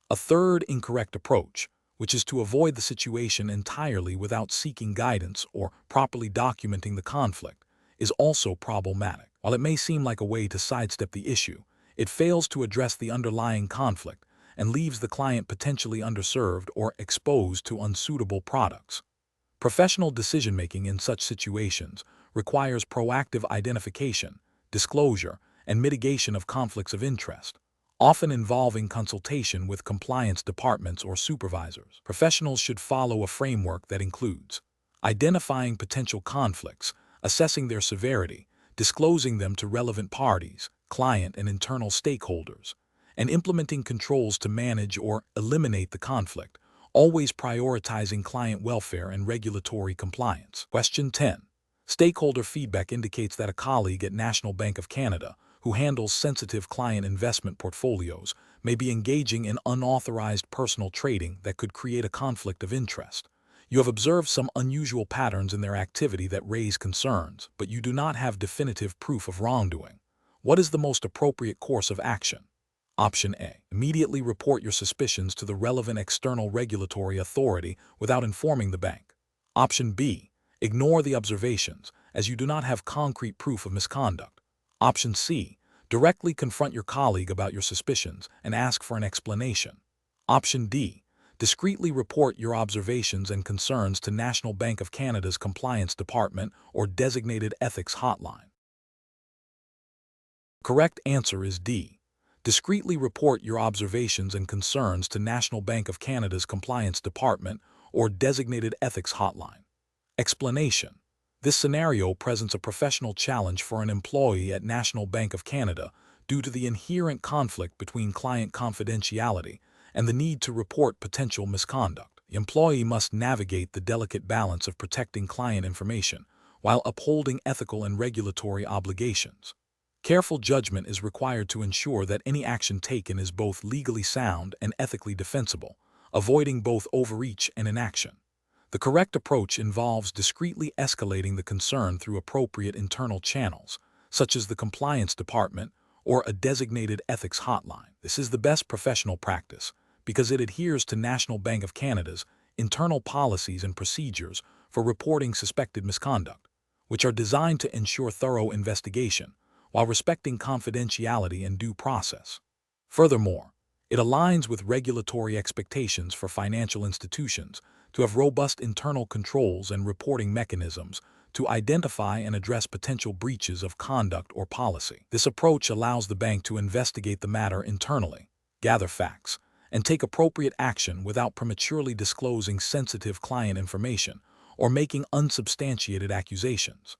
A third incorrect approach, which is to avoid the situation entirely without seeking guidance or properly documenting the conflict, is also problematic. While it may seem like a way to sidestep the issue, it fails to address the underlying conflict and leaves the client potentially underserved or exposed to unsuitable products. Professional decision-making in such situations requires proactive identification, disclosure, and mitigation of conflicts of interest, often involving consultation with compliance departments or supervisors. Professionals should follow a framework that includes identifying potential conflicts, assessing their severity, disclosing them to relevant parties, client and internal stakeholders, and implementing controls to manage or eliminate the conflict, always prioritizing client welfare and regulatory compliance. Question 10. Stakeholder feedback indicates that a colleague at National Bank of Canada who handles sensitive client investment portfolios may be engaging in unauthorized personal trading that could create a conflict of interest. You have observed some unusual patterns in their activity that raise concerns, but you do not have definitive proof of wrongdoing. What is the most appropriate course of action? Option A. Immediately report your suspicions to the relevant external regulatory authority without informing the bank. Option B. Ignore the observations, as you do not have concrete proof of misconduct. Option C. Directly confront your colleague about your suspicions and ask for an explanation. Option D. Discreetly report your observations and concerns to National Bank of Canada's Compliance Department or designated ethics hotline. Correct answer is D. Discreetly report your observations and concerns to National Bank of Canada's Compliance Department or designated ethics hotline. Explanation. This scenario presents a professional challenge for an employee at National Bank of Canada due to the inherent conflict between client confidentiality and the need to report potential misconduct. The employee must navigate the delicate balance of protecting client information while upholding ethical and regulatory obligations. Careful judgment is required to ensure that any action taken is both legally sound and ethically defensible, avoiding both overreach and inaction. The correct approach involves discreetly escalating the concern through appropriate internal channels, such as the compliance department or a designated ethics hotline. This is the best professional practice because it adheres to National Bank of Canada's internal policies and procedures for reporting suspected misconduct, which are designed to ensure thorough investigation while respecting confidentiality and due process. Furthermore, it aligns with regulatory expectations for financial institutions to have robust internal controls and reporting mechanisms to identify and address potential breaches of conduct or policy. This approach allows the bank to investigate the matter internally, gather facts, and take appropriate action without prematurely disclosing sensitive client information or making unsubstantiated accusations.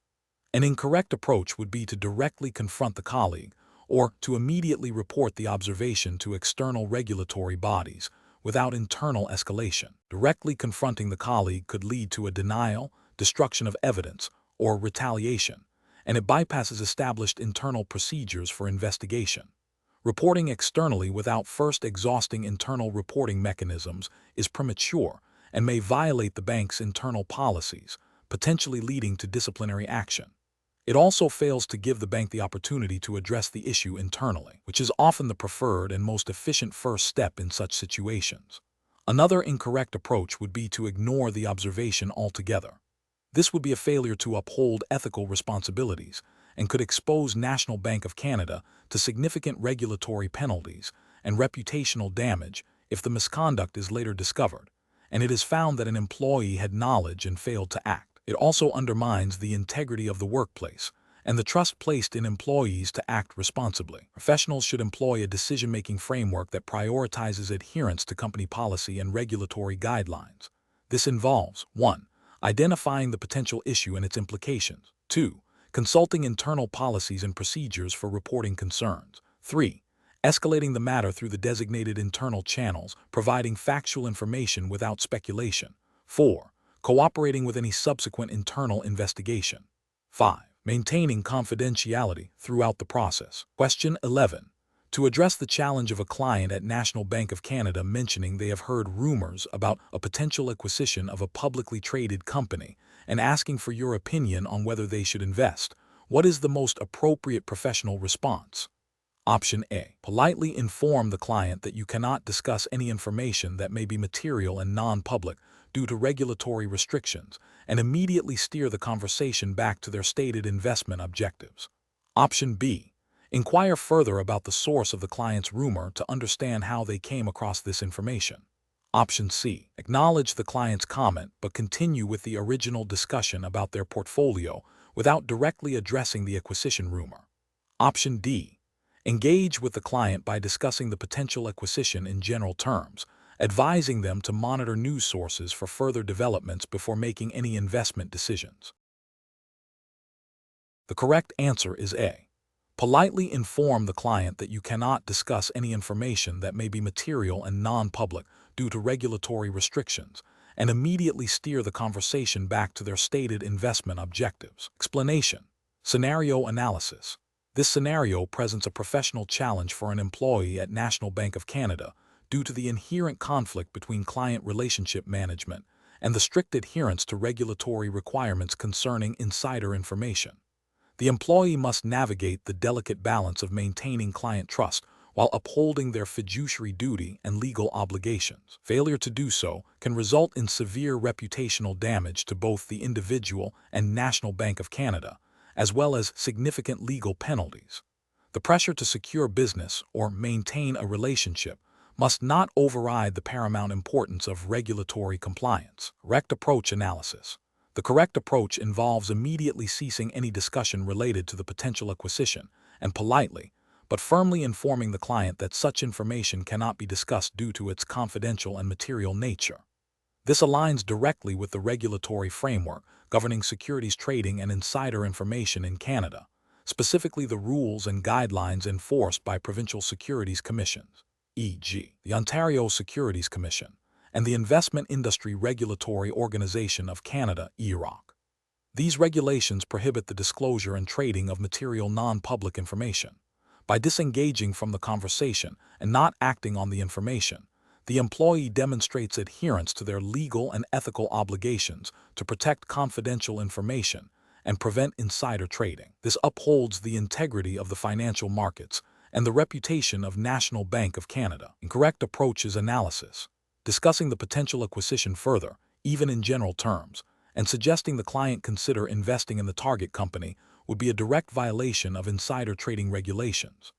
An incorrect approach would be to directly confront the colleague or to immediately report the observation to external regulatory bodies without internal escalation. Directly confronting the colleague could lead to a denial, destruction of evidence, or retaliation, and it bypasses established internal procedures for investigation. Reporting externally without first exhausting internal reporting mechanisms is premature and may violate the bank's internal policies, potentially leading to disciplinary action. It also fails to give the bank the opportunity to address the issue internally, which is often the preferred and most efficient first step in such situations. Another incorrect approach would be to ignore the observation altogether. This would be a failure to uphold ethical responsibilities and could expose National Bank of Canada to significant regulatory penalties and reputational damage if the misconduct is later discovered, and it is found that an employee had knowledge and failed to act. It also undermines the integrity of the workplace and the trust placed in employees to act responsibly. Professionals should employ a decision-making framework that prioritizes adherence to company policy and regulatory guidelines. This involves 1. Identifying the potential issue and its implications. 2. Consulting internal policies and procedures for reporting concerns. 3. Escalating the matter through the designated internal channels, providing factual information without speculation. 4. Cooperating with any subsequent internal investigation. 5. Maintaining confidentiality throughout the process. Question 11. To address the challenge of a client at National Bank of Canada mentioning they have heard rumors about a potential acquisition of a publicly traded company and asking for your opinion on whether they should invest, what is the most appropriate professional response? Option A. Politely inform the client that you cannot discuss any information that may be material and non-public due to regulatory restrictions, and immediately steer the conversation back to their stated investment objectives. Option B. Inquire further about the source of the client's rumor to understand how they came across this information. Option C. Acknowledge the client's comment but continue with the original discussion about their portfolio without directly addressing the acquisition rumor. Option D. Engage with the client by discussing the potential acquisition in general terms, advising them to monitor news sources for further developments before making any investment decisions. The correct answer is A. Politely inform the client that you cannot discuss any information that may be material and non-public due to regulatory restrictions, and immediately steer the conversation back to their stated investment objectives. Explanation. Scenario analysis. This scenario presents a professional challenge for an employee at National Bank of Canada due to the inherent conflict between client relationship management and the strict adherence to regulatory requirements concerning insider information. The employee must navigate the delicate balance of maintaining client trust while upholding their fiduciary duty and legal obligations. Failure to do so can result in severe reputational damage to both the individual and National Bank of Canada, as well as significant legal penalties. The pressure to secure business or maintain a relationship must not override the paramount importance of regulatory compliance. Correct approach analysis. The correct approach involves immediately ceasing any discussion related to the potential acquisition and politely, but firmly informing the client that such information cannot be discussed due to its confidential and material nature. This aligns directly with the regulatory framework governing securities trading and insider information in Canada, specifically the rules and guidelines enforced by provincial securities commissions, e.g., the Ontario Securities Commission, and the Investment Industry Regulatory Organization of Canada, (IIROC). These regulations prohibit the disclosure and trading of material non-public information. By disengaging from the conversation and not acting on the information, the employee demonstrates adherence to their legal and ethical obligations to protect confidential information and prevent insider trading. This upholds the integrity of the financial markets and the reputation of National Bank of Canada. Incorrect approach is analysis, discussing the potential acquisition further, even in general terms, and suggesting the client consider investing in the target company would be a direct violation of insider trading regulations.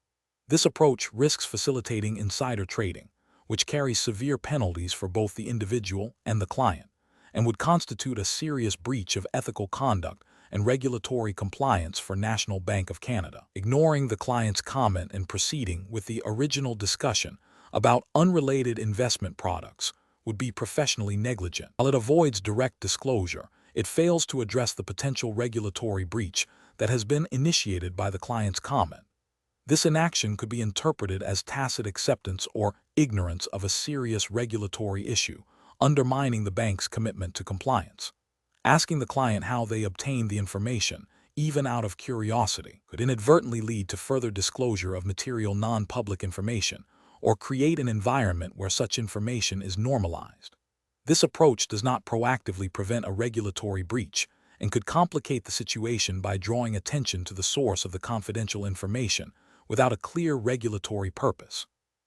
This approach risks facilitating insider trading, which carries severe penalties for both the individual and the client, and would constitute a serious breach of ethical conduct and regulatory compliance for National Bank of Canada. Ignoring the client's comment and proceeding with the original discussion about unrelated investment products would be professionally negligent. While it avoids direct disclosure, it fails to address the potential regulatory breach that has been initiated by the client's comment. This inaction could be interpreted as tacit acceptance or ignorance of a serious regulatory issue, undermining the bank's commitment to compliance. Asking the client how they obtained the information, even out of curiosity, could inadvertently lead to further disclosure of material non-public information or create an environment where such information is normalized. This approach does not proactively prevent a regulatory breach and could complicate the situation by drawing attention to the source of the confidential information without a clear regulatory purpose.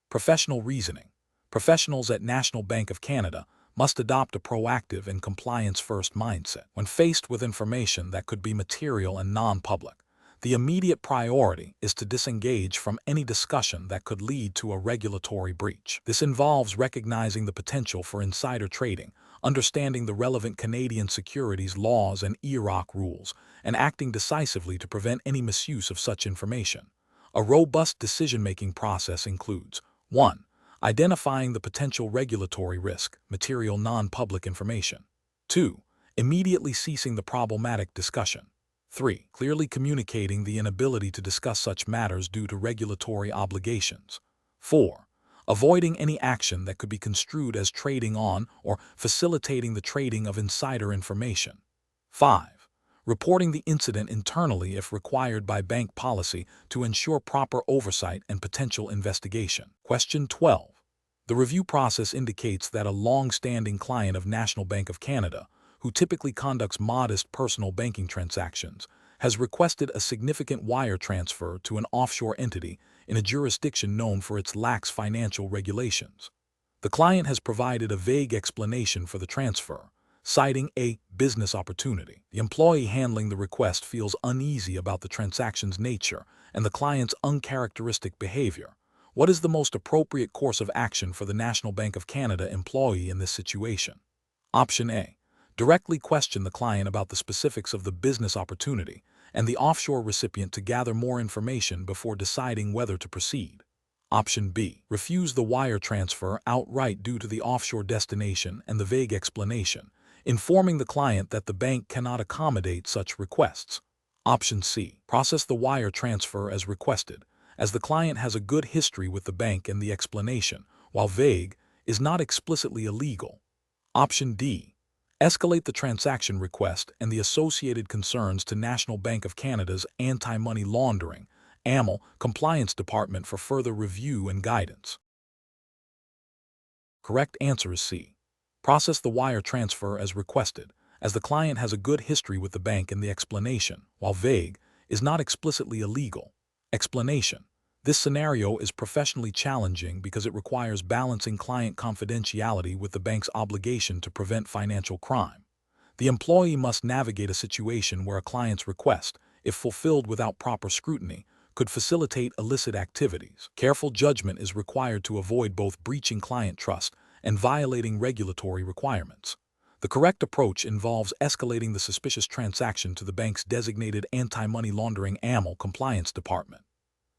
Professional reasoning. Professionals at National Bank of Canada must adopt a proactive and compliance-first mindset. When faced with information that could be material and non-public, the immediate priority is to disengage from any discussion that could lead to a regulatory breach. This involves recognizing the potential for insider trading, understanding the relevant Canadian securities laws and IIROC rules, and acting decisively to prevent any misuse of such information. A robust decision-making process includes 1. Identifying the potential regulatory risk, material non-public information. 2. Immediately ceasing the problematic discussion. 3. Clearly communicating the inability to discuss such matters due to regulatory obligations. 4. Avoiding any action that could be construed as trading on or facilitating the trading of insider information. 5. Reporting the incident internally if required by bank policy to ensure proper oversight and potential investigation. Question 12. The review process indicates that a long-standing client of National Bank of Canada, who typically conducts modest personal banking transactions, has requested a significant wire transfer to an offshore entity in a jurisdiction known for its lax financial regulations. The client has provided a vague explanation for the transfer, citing a business opportunity. The employee handling the request feels uneasy about the transaction's nature and the client's uncharacteristic behavior. What is the most appropriate course of action for the National Bank of Canada employee in this situation? Option A. Directly question the client about the specifics of the business opportunity and the offshore recipient to gather more information before deciding whether to proceed. Option B. Refuse the wire transfer outright due to the offshore destination and the vague explanation, informing the client that the bank cannot accommodate such requests. Option C. Process the wire transfer as requested, as the client has a good history with the bank and the explanation, while vague, is not explicitly illegal. Option D. Escalate the transaction request and the associated concerns to National Bank of Canada's Anti-Money Laundering (AML) Compliance Department for further review and guidance. Correct answer is C. Process the wire transfer as requested, as the client has a good history with the bank and the explanation, while vague, is not explicitly illegal. Explanation. This scenario is professionally challenging because it requires balancing client confidentiality with the bank's obligation to prevent financial crime. The employee must navigate a situation where a client's request, if fulfilled without proper scrutiny, could facilitate illicit activities. Careful judgment is required to avoid both breaching client trust and violating regulatory requirements. The correct approach involves escalating the suspicious transaction to the bank's designated Anti-Money Laundering (AML) Compliance Department.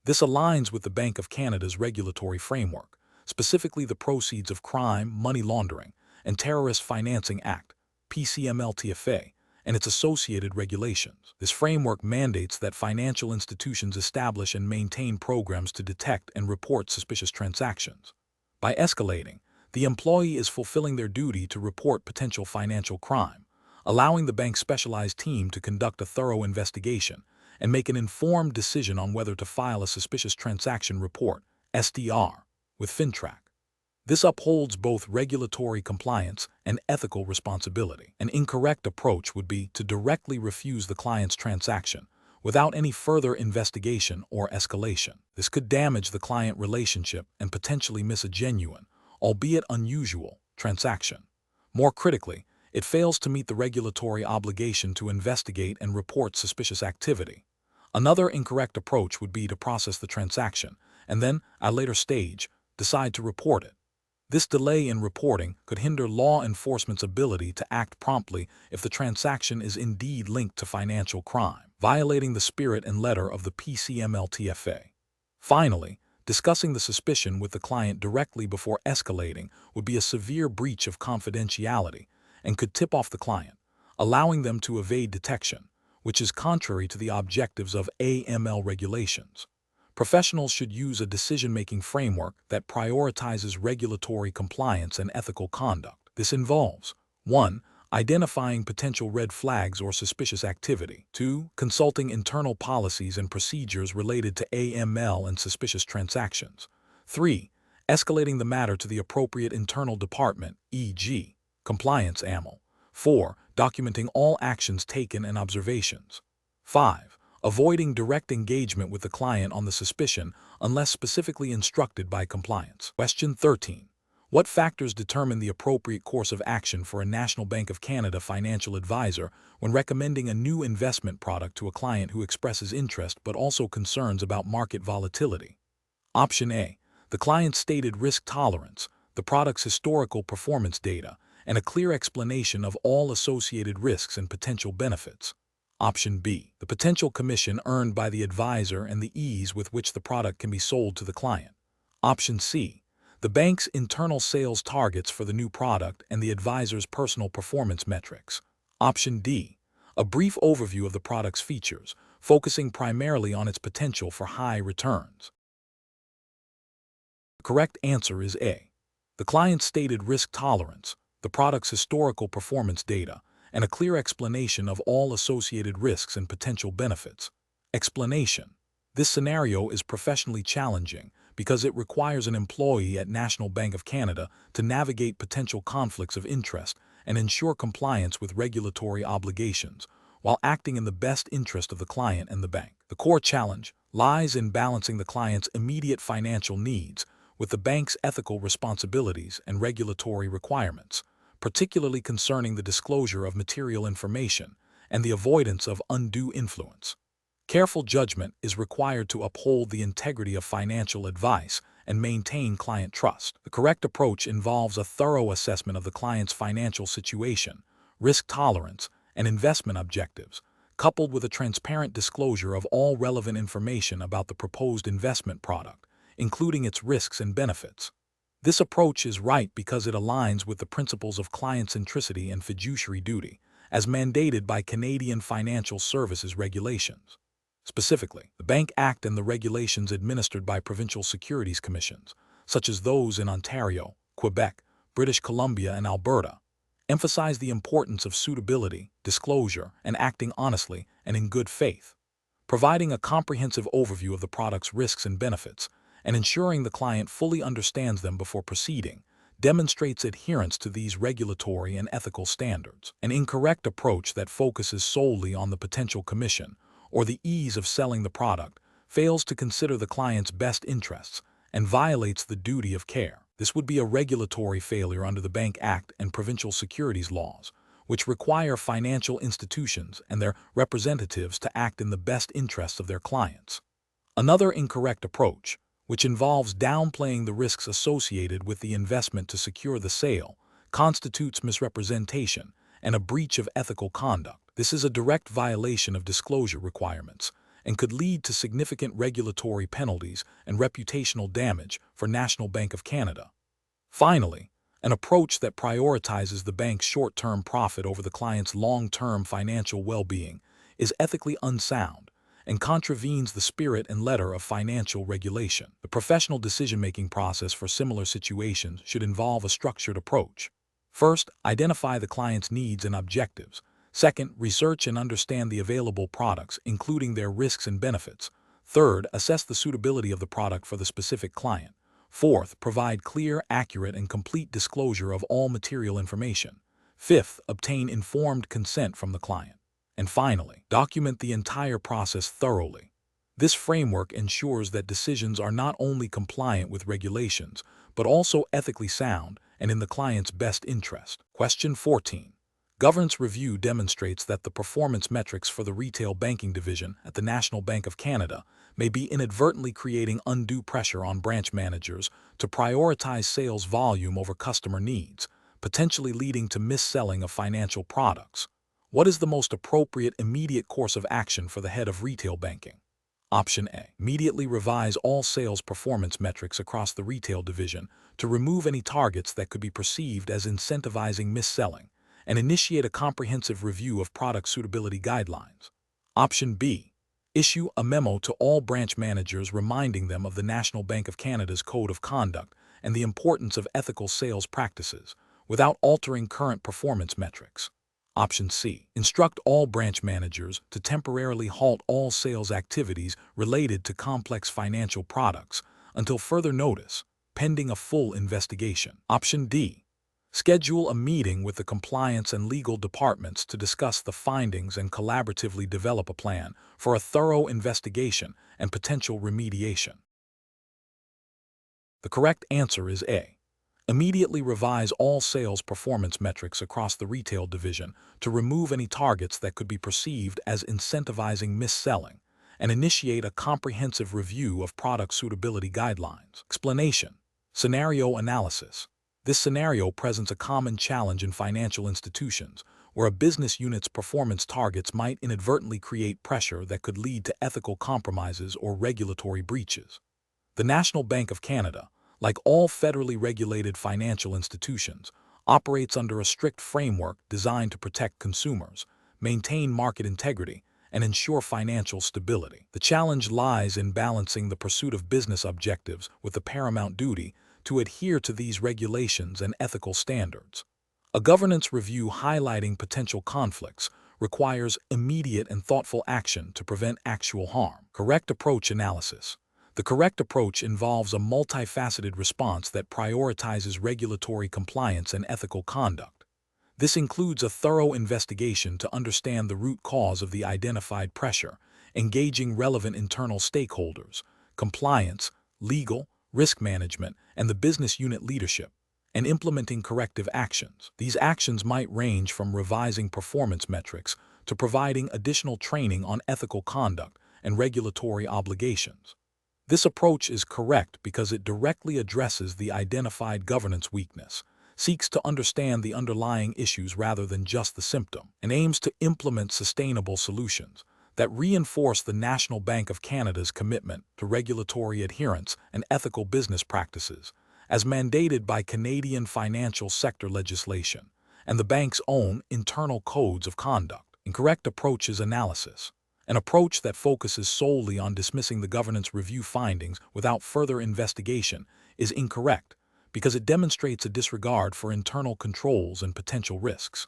This aligns with the Bank of Canada's regulatory framework, specifically the Proceeds of Crime, Money Laundering, and Terrorist Financing Act, PCMLTFA, and its associated regulations. This framework mandates that financial institutions establish and maintain programs to detect and report suspicious transactions. By escalating, the employee is fulfilling their duty to report potential financial crime, allowing the bank's specialized team to conduct a thorough investigation and make an informed decision on whether to file a suspicious transaction report (STR) with FinTrack. This upholds both regulatory compliance and ethical responsibility. An incorrect approach would be to directly refuse the client's transaction without any further investigation or escalation. This could damage the client relationship and potentially miss a genuine, albeit unusual, transaction. More critically, it fails to meet the regulatory obligation to investigate and report suspicious activity. Another incorrect approach would be to process the transaction and then, at a later stage, decide to report it. This delay in reporting could hinder law enforcement's ability to act promptly if the transaction is indeed linked to financial crime, violating the spirit and letter of the PCMLTFA. Finally, discussing the suspicion with the client directly before escalating would be a severe breach of confidentiality and could tip off the client, allowing them to evade detection, which is contrary to the objectives of AML regulations. Professionals should use a decision-making framework that prioritizes regulatory compliance and ethical conduct. This involves 1. Identifying potential red flags or suspicious activity. 2. Consulting internal policies and procedures related to AML and suspicious transactions. 3. Escalating the matter to the appropriate internal department, e.g., compliance AML. 4. Documenting all actions taken and observations. 5. Avoiding direct engagement with the client on the suspicion unless specifically instructed by compliance. Question 13. What factors determine the appropriate course of action for a National Bank of Canada financial advisor when recommending a new investment product to a client who expresses interest but also concerns about market volatility? Option A. The client's stated risk tolerance, the product's historical performance data, and a clear explanation of all associated risks and potential benefits. Option B. The potential commission earned by the advisor and the ease with which the product can be sold to the client. Option C. The bank's internal sales targets for the new product and the advisor's personal performance metrics. Option D. A brief overview of the product's features, focusing primarily on its potential for high returns. The correct answer is A. The client's stated risk tolerance, the product's historical performance data, and a clear explanation of all associated risks and potential benefits. Explanation. This scenario is professionally challenging because it requires an employee at National Bank of Canada to navigate potential conflicts of interest and ensure compliance with regulatory obligations while acting in the best interest of the client and the bank. The core challenge lies in balancing the client's immediate financial needs with the bank's ethical responsibilities and regulatory requirements, particularly concerning the disclosure of material information and the avoidance of undue influence. Careful judgment is required to uphold the integrity of financial advice and maintain client trust. The correct approach involves a thorough assessment of the client's financial situation, risk tolerance, and investment objectives, coupled with a transparent disclosure of all relevant information about the proposed investment product, including its risks and benefits. This approach is right because it aligns with the principles of client centricity and fiduciary duty, as mandated by Canadian financial services regulations. Specifically, the Bank Act and the regulations administered by provincial securities commissions, such as those in Ontario, Quebec, British Columbia, and Alberta, emphasize the importance of suitability, disclosure, and acting honestly and in good faith. Providing a comprehensive overview of the product's risks and benefits, and ensuring the client fully understands them before proceeding, demonstrates adherence to these regulatory and ethical standards. An incorrect approach that focuses solely on the potential commission or the ease of selling the product fails to consider the client's best interests and violates the duty of care. This would be a regulatory failure under the Bank Act and provincial securities laws, which require financial institutions and their representatives to act in the best interests of their clients. Another incorrect approach, which involves downplaying the risks associated with the investment to secure the sale, constitutes misrepresentation and a breach of ethical conduct. This is a direct violation of disclosure requirements and could lead to significant regulatory penalties and reputational damage for National Bank of Canada. Finally, an approach that prioritizes the bank's short-term profit over the client's long-term financial well-being is ethically unsound and contravenes the spirit and letter of financial regulation. The professional decision-making process for similar situations should involve a structured approach. First, identify the client's needs and objectives. Second, research and understand the available products, including their risks and benefits. Third, assess the suitability of the product for the specific client. Fourth, provide clear, accurate, and complete disclosure of all material information. Fifth, obtain informed consent from the client. And finally, document the entire process thoroughly. This framework ensures that decisions are not only compliant with regulations, but also ethically sound and in the client's best interest. Question 14. Governance review demonstrates that the performance metrics for the retail banking division at the National Bank of Canada may be inadvertently creating undue pressure on branch managers to prioritize sales volume over customer needs, potentially leading to mis-selling of financial products. What is the most appropriate immediate course of action for the head of retail banking? Option A. Immediately revise all sales performance metrics across the retail division to remove any targets that could be perceived as incentivizing mis-selling and initiate a comprehensive review of product suitability guidelines. Option B. Issue a memo to all branch managers reminding them of the National Bank of Canada's Code of Conduct and the importance of ethical sales practices without altering current performance metrics. Option C. Instruct all branch managers to temporarily halt all sales activities related to complex financial products until further notice, pending a full investigation. Option D. Schedule a meeting with the compliance and legal departments to discuss the findings and collaboratively develop a plan for a thorough investigation and potential remediation. The correct answer is A. Immediately revise all sales performance metrics across the retail division to remove any targets that could be perceived as incentivizing mis-selling and initiate a comprehensive review of product suitability guidelines. Explanation. Scenario analysis. This scenario presents a common challenge in financial institutions where a business unit's performance targets might inadvertently create pressure that could lead to ethical compromises or regulatory breaches. The National Bank of Canada, like all federally regulated financial institutions, operates under a strict framework designed to protect consumers, maintain market integrity, and ensure financial stability. The challenge lies in balancing the pursuit of business objectives with the paramount duty to adhere to these regulations and ethical standards. A governance review highlighting potential conflicts requires immediate and thoughtful action to prevent actual harm. Correct approach analysis. The correct approach involves a multifaceted response that prioritizes regulatory compliance and ethical conduct. This includes a thorough investigation to understand the root cause of the identified pressure, engaging relevant internal stakeholders, compliance, legal, risk management, and the business unit leadership, and implementing corrective actions. These actions might range from revising performance metrics to providing additional training on ethical conduct and regulatory obligations. This approach is correct because it directly addresses the identified governance weakness, seeks to understand the underlying issues rather than just the symptom, and aims to implement sustainable solutions that reinforce the National Bank of Canada's commitment to regulatory adherence and ethical business practices, as mandated by Canadian financial sector legislation and the bank's own internal codes of conduct. Incorrect approaches analysis. An approach that focuses solely on dismissing the governance review findings without further investigation is incorrect because it demonstrates a disregard for internal controls and potential risks.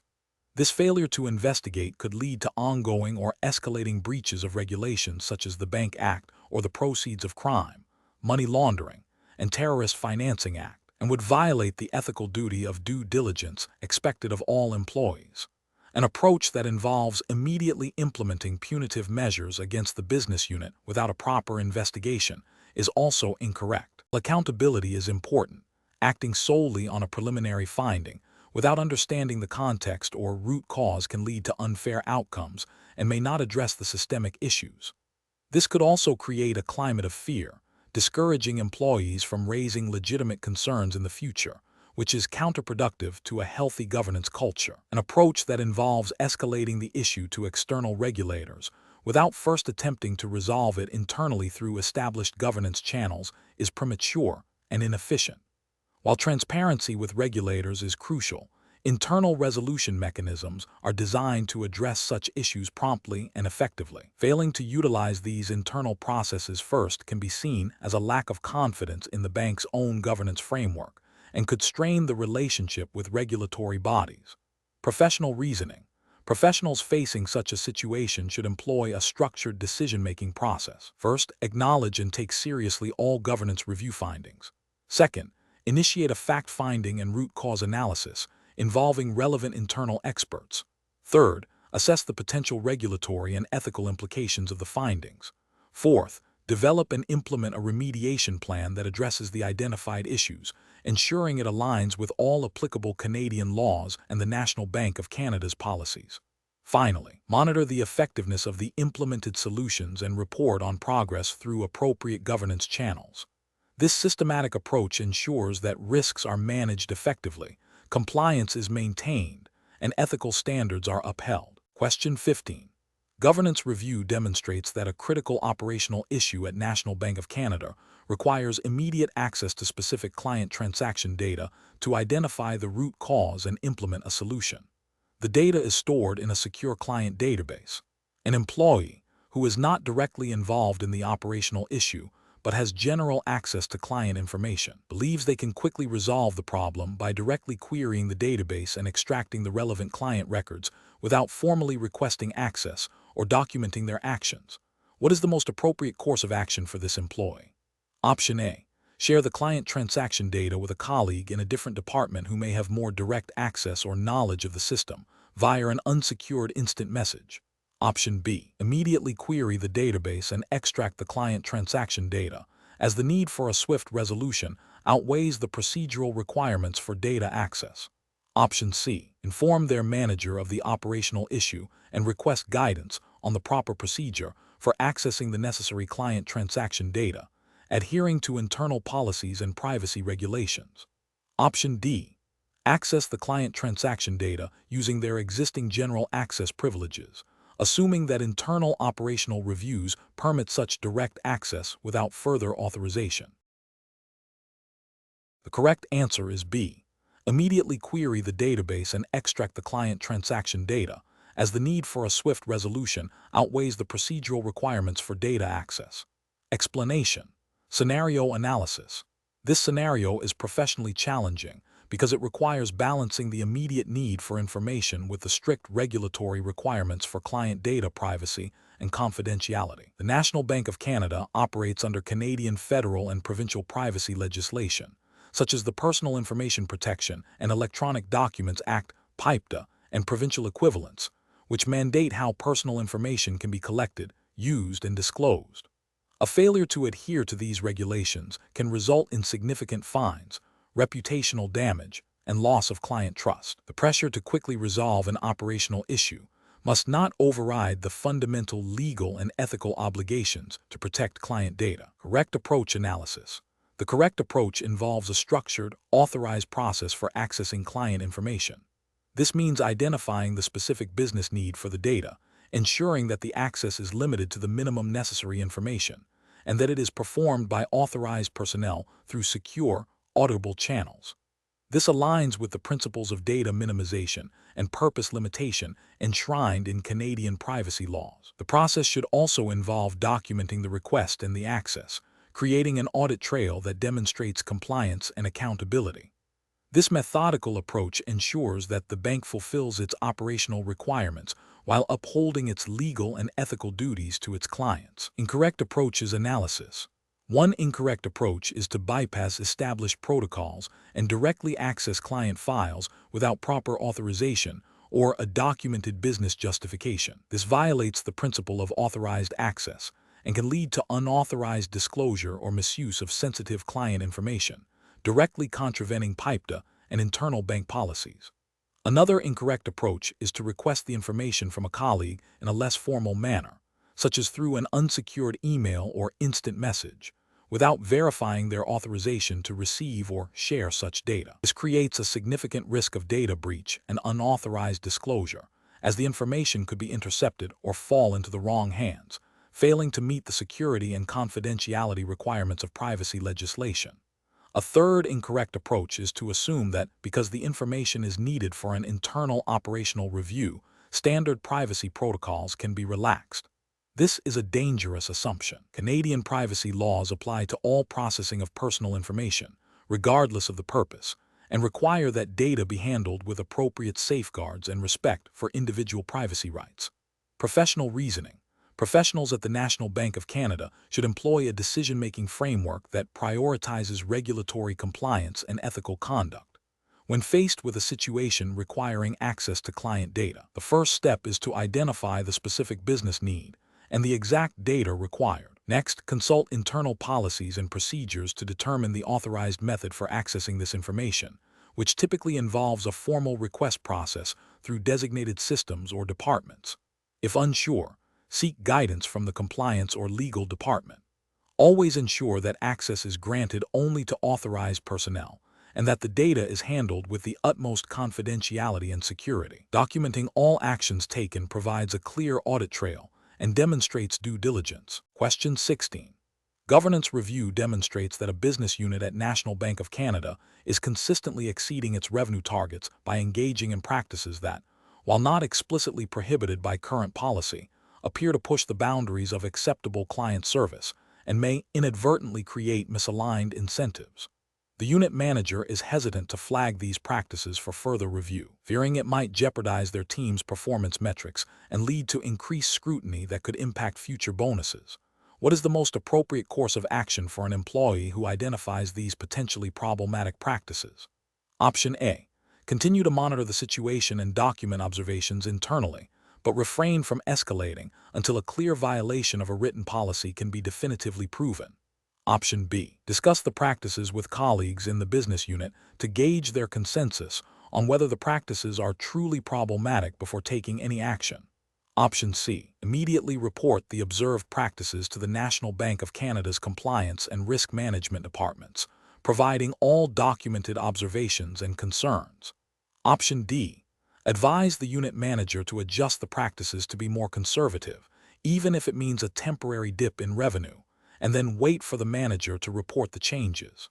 This failure to investigate could lead to ongoing or escalating breaches of regulations such as the Bank Act or the Proceeds of Crime, Money Laundering, and Terrorist Financing Act, and would violate the ethical duty of due diligence expected of all employees. An approach that involves immediately implementing punitive measures against the business unit without a proper investigation is also incorrect. Accountability is important. Acting solely on a preliminary finding without understanding the context or root cause can lead to unfair outcomes and may not address the systemic issues. This could also create a climate of fear, discouraging employees from raising legitimate concerns in the future, which is counterproductive to a healthy governance culture. An approach that involves escalating the issue to external regulators without first attempting to resolve it internally through established governance channels is premature and inefficient. While transparency with regulators is crucial, internal resolution mechanisms are designed to address such issues promptly and effectively. Failing to utilize these internal processes first can be seen as a lack of confidence in the bank's own governance framework and could strain the relationship with regulatory bodies. Professional reasoning. Professionals facing such a situation should employ a structured decision-making process. First, acknowledge and take seriously all governance review findings. Second, initiate a fact-finding and root cause analysis involving relevant internal experts. Third, assess the potential regulatory and ethical implications of the findings. Fourth, develop and implement a remediation plan that addresses the identified issues, ensuring it aligns with all applicable Canadian laws and the National Bank of Canada's policies. Finally, monitor the effectiveness of the implemented solutions and report on progress through appropriate governance channels. This systematic approach ensures that risks are managed effectively, compliance is maintained, and ethical standards are upheld. Question 15. Governance review demonstrates that a critical operational issue at National Bank of Canada requires immediate access to specific client transaction data to identify the root cause and implement a solution. The data is stored in a secure client database. An employee who is not directly involved in the operational issue but has general access to client information believes they can quickly resolve the problem by directly querying the database and extracting the relevant client records without formally requesting access or documenting their actions. What is the most appropriate course of action for this employee? Option A. Share the client transaction data with a colleague in a different department who may have more direct access or knowledge of the system via an unsecured instant message. Option B. Immediately query the database and extract the client transaction data, as the need for a swift resolution outweighs the procedural requirements for data access. Option C. Inform their manager of the operational issue and request guidance on the proper procedure for accessing the necessary client transaction data, adhering to internal policies and privacy regulations. Option D. Access the client transaction data using their existing general access privileges, assuming that internal operational reviews permit such direct access without further authorization. The correct answer is B. Immediately query the database and extract the client transaction data, as the need for a swift resolution outweighs the procedural requirements for data access. Explanation. Scenario analysis. This scenario is professionally challenging because it requires balancing the immediate need for information with the strict regulatory requirements for client data privacy and confidentiality. The National Bank of Canada operates under Canadian federal and provincial privacy legislation, such as the Personal Information Protection and Electronic Documents Act, PIPEDA, and provincial equivalents, which mandate how personal information can be collected, used, and disclosed. A failure to adhere to these regulations can result in significant fines, reputational damage, and loss of client trust. The pressure to quickly resolve an operational issue must not override the fundamental legal and ethical obligations to protect client data. Correct approach analysis. The correct approach involves a structured, authorized process for accessing client information. This means identifying the specific business need for the data, ensuring that the access is limited to the minimum necessary information, and that it is performed by authorized personnel through secure, auditable channels. This aligns with the principles of data minimization and purpose limitation enshrined in Canadian privacy laws. The process should also involve documenting the request and the access, creating an audit trail that demonstrates compliance and accountability. This methodical approach ensures that the bank fulfills its operational requirements while upholding its legal and ethical duties to its clients. Incorrect approach is analysis. One incorrect approach is to bypass established protocols and directly access client files without proper authorization or a documented business justification. This violates the principle of authorized access and can lead to unauthorized disclosure or misuse of sensitive client information, directly contravening PIPEDA and internal bank policies. Another incorrect approach is to request the information from a colleague in a less formal manner, such as through an unsecured email or instant message, without verifying their authorization to receive or share such data. This creates a significant risk of data breach and unauthorized disclosure, as the information could be intercepted or fall into the wrong hands, failing to meet the security and confidentiality requirements of privacy legislation. A third incorrect approach is to assume that because the information is needed for an internal operational review, standard privacy protocols can be relaxed. This is a dangerous assumption. Canadian privacy laws apply to all processing of personal information, regardless of the purpose, and require that data be handled with appropriate safeguards and respect for individual privacy rights. Professional reasoning. Professionals at the National Bank of Canada should employ a decision-making framework that prioritizes regulatory compliance and ethical conduct. When faced with a situation requiring access to client data, the first step is to identify the specific business need and the exact data required. Next, consult internal policies and procedures to determine the authorized method for accessing this information, which typically involves a formal request process through designated systems or departments. If unsure, seek guidance from the compliance or legal department. Always ensure that access is granted only to authorized personnel and that the data is handled with the utmost confidentiality and security. Documenting all actions taken provides a clear audit trail and demonstrates due diligence. Question 16. Governance review demonstrates that a business unit at National Bank of Canada is consistently exceeding its revenue targets by engaging in practices that, while not explicitly prohibited by current policy, appear to push the boundaries of acceptable client service and may inadvertently create misaligned incentives. The unit manager is hesitant to flag these practices for further review, fearing it might jeopardize their team's performance metrics and lead to increased scrutiny that could impact future bonuses. What is the most appropriate course of action for an employee who identifies these potentially problematic practices? Option A. Continue to monitor the situation and document observations internally, but refrain from escalating until a clear violation of a written policy can be definitively proven. Option B. Discuss the practices with colleagues in the business unit to gauge their consensus on whether the practices are truly problematic before taking any action. Option C. Immediately report the observed practices to the National Bank of Canada's Compliance and Risk Management departments, providing all documented observations and concerns. Option D. Advise the unit manager to adjust the practices to be more conservative, even if it means a temporary dip in revenue, and then wait for the manager to report the changes.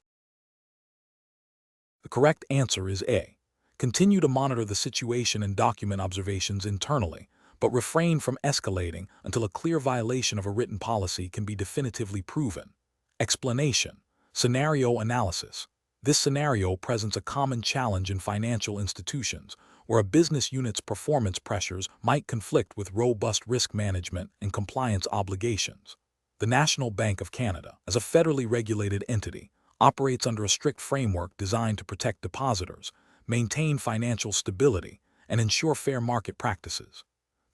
The correct answer is A. Continue to monitor the situation and document observations internally, but refrain from escalating until a clear violation of a written policy can be definitively proven. Explanation. Scenario analysis. This scenario presents a common challenge in financial institutions, where a business unit's performance pressures might conflict with robust risk management and compliance obligations. The National Bank of Canada, as a federally regulated entity, operates under a strict framework designed to protect depositors, maintain financial stability, and ensure fair market practices.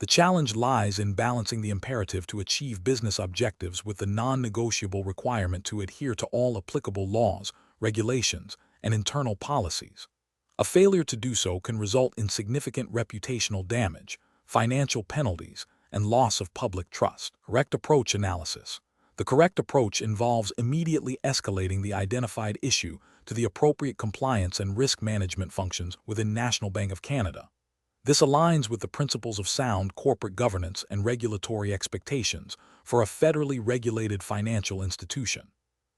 The challenge lies in balancing the imperative to achieve business objectives with the non-negotiable requirement to adhere to all applicable laws, regulations, and internal policies. A failure to do so can result in significant reputational damage, financial penalties, and loss of public trust. Correct approach analysis. The correct approach involves immediately escalating the identified issue to the appropriate compliance and risk management functions within National Bank of Canada. This aligns with the principles of sound corporate governance and regulatory expectations for a federally regulated financial institution.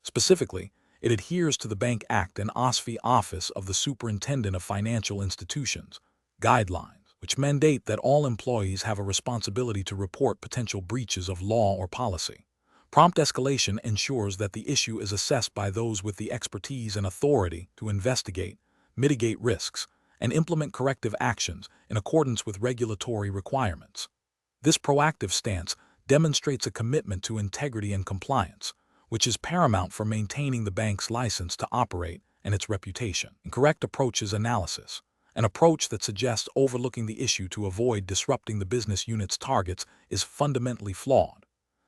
Specifically, it adheres to the Bank Act and OSFI Office of the Superintendent of Financial Institutions guidelines, which mandate that all employees have a responsibility to report potential breaches of law or policy. Prompt escalation ensures that the issue is assessed by those with the expertise and authority to investigate, mitigate risks, and implement corrective actions in accordance with regulatory requirements. This proactive stance demonstrates a commitment to integrity and compliance, which is paramount for maintaining the bank's license to operate and its reputation. Incorrect approach is analysis. An approach that suggests overlooking the issue to avoid disrupting the business unit's targets is fundamentally flawed.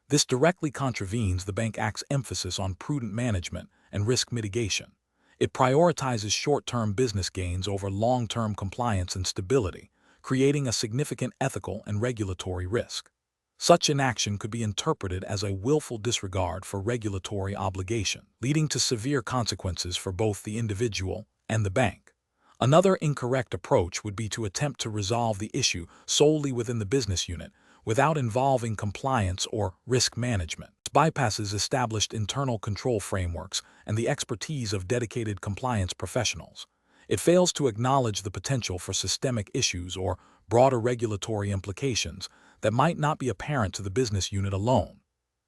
This directly contravenes the Bank Act's emphasis on prudent management and risk mitigation. It prioritizes short-term business gains over long-term compliance and stability, creating a significant ethical and regulatory risk. Such inaction could be interpreted as a willful disregard for regulatory obligation, leading to severe consequences for both the individual and the bank. Another incorrect approach would be to attempt to resolve the issue solely within the business unit without involving compliance or risk management. It bypasses established internal control frameworks and the expertise of dedicated compliance professionals. It fails to acknowledge the potential for systemic issues or broader regulatory implications that might not be apparent to the business unit alone.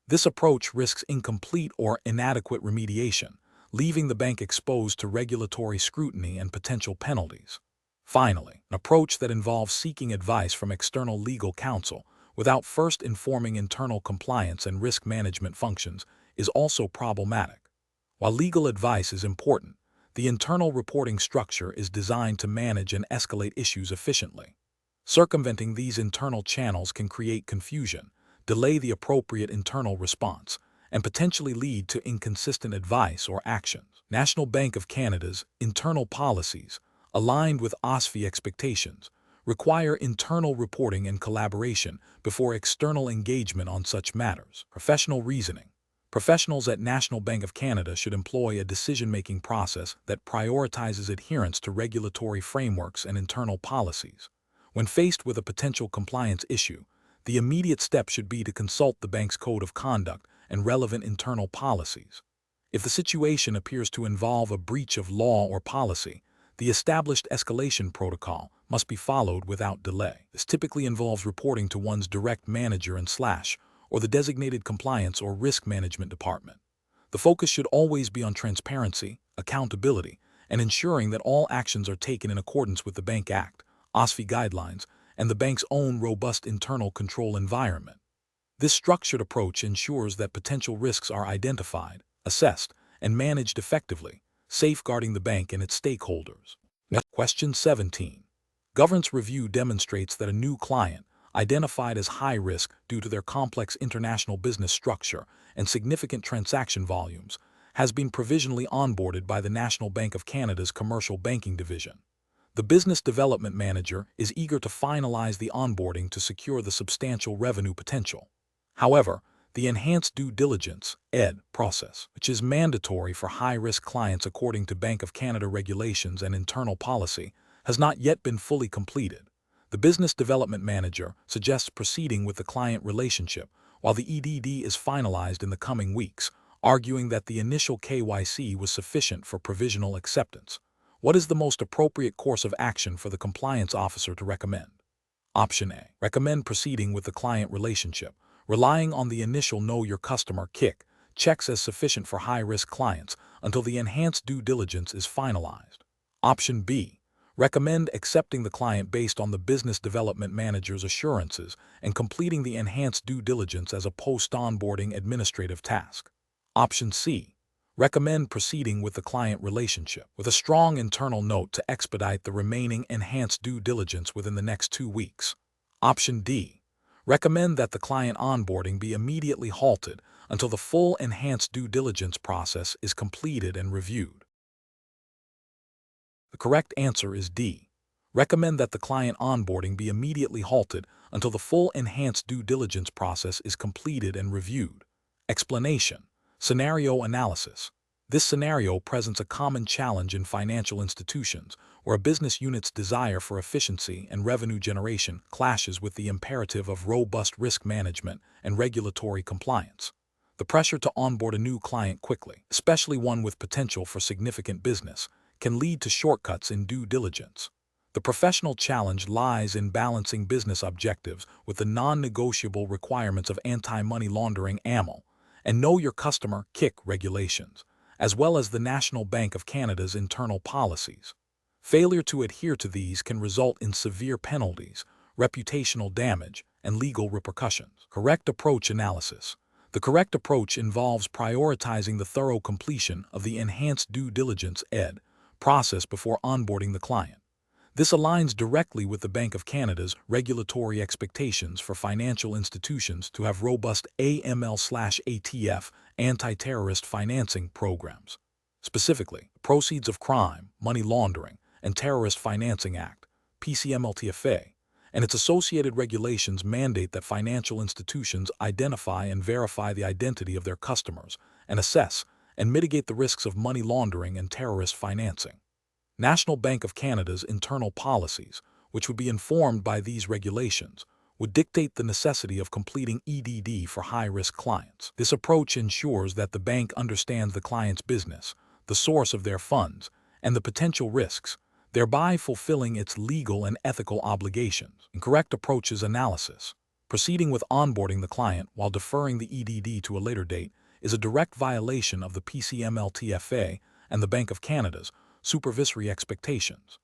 This approach risks incomplete or inadequate remediation, leaving the bank exposed to regulatory scrutiny and potential penalties. Finally, an approach that involves seeking advice from external legal counsel, without first informing internal compliance and risk management functions is also problematic. While legal advice is important, the internal reporting structure is designed to manage and escalate issues efficiently. Circumventing these internal channels can create confusion, delay the appropriate internal response, and potentially lead to inconsistent advice or actions. National Bank of Canada's internal policies, aligned with OSFI expectations, require internal reporting and collaboration before external engagement on such matters. Professional reasoning. Professionals at National Bank of Canada should employ a decision-making process that prioritizes adherence to regulatory frameworks and internal policies. When faced with a potential compliance issue, the immediate step should be to consult the bank's code of conduct and relevant internal policies. If the situation appears to involve a breach of law or policy, the established escalation protocol must be followed without delay. This typically involves reporting to one's direct manager or the designated compliance or risk management department. The focus should always be on transparency, accountability, and ensuring that all actions are taken in accordance with the Bank Act, OSFI guidelines, and the bank's own robust internal control environment. This structured approach ensures that potential risks are identified, assessed, and managed effectively, safeguarding the bank and its stakeholders. Question 17. Governance review demonstrates that a new client, identified as high risk due to their complex international business structure and significant transaction volumes, has been provisionally onboarded by the National Bank of Canada's Commercial Banking Division. The Business Development Manager is eager to finalize the onboarding to secure the substantial revenue potential. However, the Enhanced Due Diligence (ED) process, which is mandatory for high-risk clients according to Bank of Canada regulations and internal policy, has not yet been fully completed. The Business Development Manager suggests proceeding with the client relationship while the EDD is finalized in the coming weeks, arguing that the initial KYC was sufficient for provisional acceptance. What is the most appropriate course of action for the compliance officer to recommend? Option A. Recommend proceeding with the client relationship, relying on the initial Know Your Customer (KIC) checks as sufficient for high-risk clients until the enhanced due diligence is finalized. Option B. Recommend accepting the client based on the Business Development Manager's assurances and completing the enhanced due diligence as a post-onboarding administrative task. Option C. Recommend proceeding with the client relationship, with a strong internal note to expedite the remaining enhanced due diligence within the next 2 weeks. Option D. Recommend that the client onboarding be immediately halted until the full enhanced due diligence process is completed and reviewed. The correct answer is D. Recommend that the client onboarding be immediately halted until the full enhanced due diligence process is completed and reviewed. Explanation. Scenario analysis. This scenario presents a common challenge in financial institutions where a business unit's desire for efficiency and revenue generation clashes with the imperative of robust risk management and regulatory compliance. The pressure to onboard a new client quickly, especially one with potential for significant business, can lead to shortcuts in due diligence. The professional challenge lies in balancing business objectives with the non-negotiable requirements of anti-money laundering (AML) and Know Your Customer (KIC) regulations, as well as the National Bank of Canada's internal policies. Failure to adhere to these can result in severe penalties, reputational damage, and legal repercussions. Correct approach analysis. The correct approach involves prioritizing the thorough completion of the Enhanced Due Diligence (ED) process before onboarding the client. This aligns directly with the Bank of Canada's regulatory expectations for financial institutions to have robust AML/ATF anti-terrorist financing programs. Specifically, Proceeds of Crime, Money Laundering, and Terrorist Financing Act, PCMLTFA, and its associated regulations mandate that financial institutions identify and verify the identity of their customers and assess and mitigate the risks of money laundering and terrorist financing. National Bank of Canada's internal policies, which would be informed by these regulations, would dictate the necessity of completing EDD for high-risk clients. This approach ensures that the bank understands the client's business, the source of their funds, and the potential risks, thereby fulfilling its legal and ethical obligations. Incorrect approaches analysis. Proceeding with onboarding the client while deferring the EDD to a later date is a direct violation of the PCMLTFA and the Bank of Canada's supervisory expectations.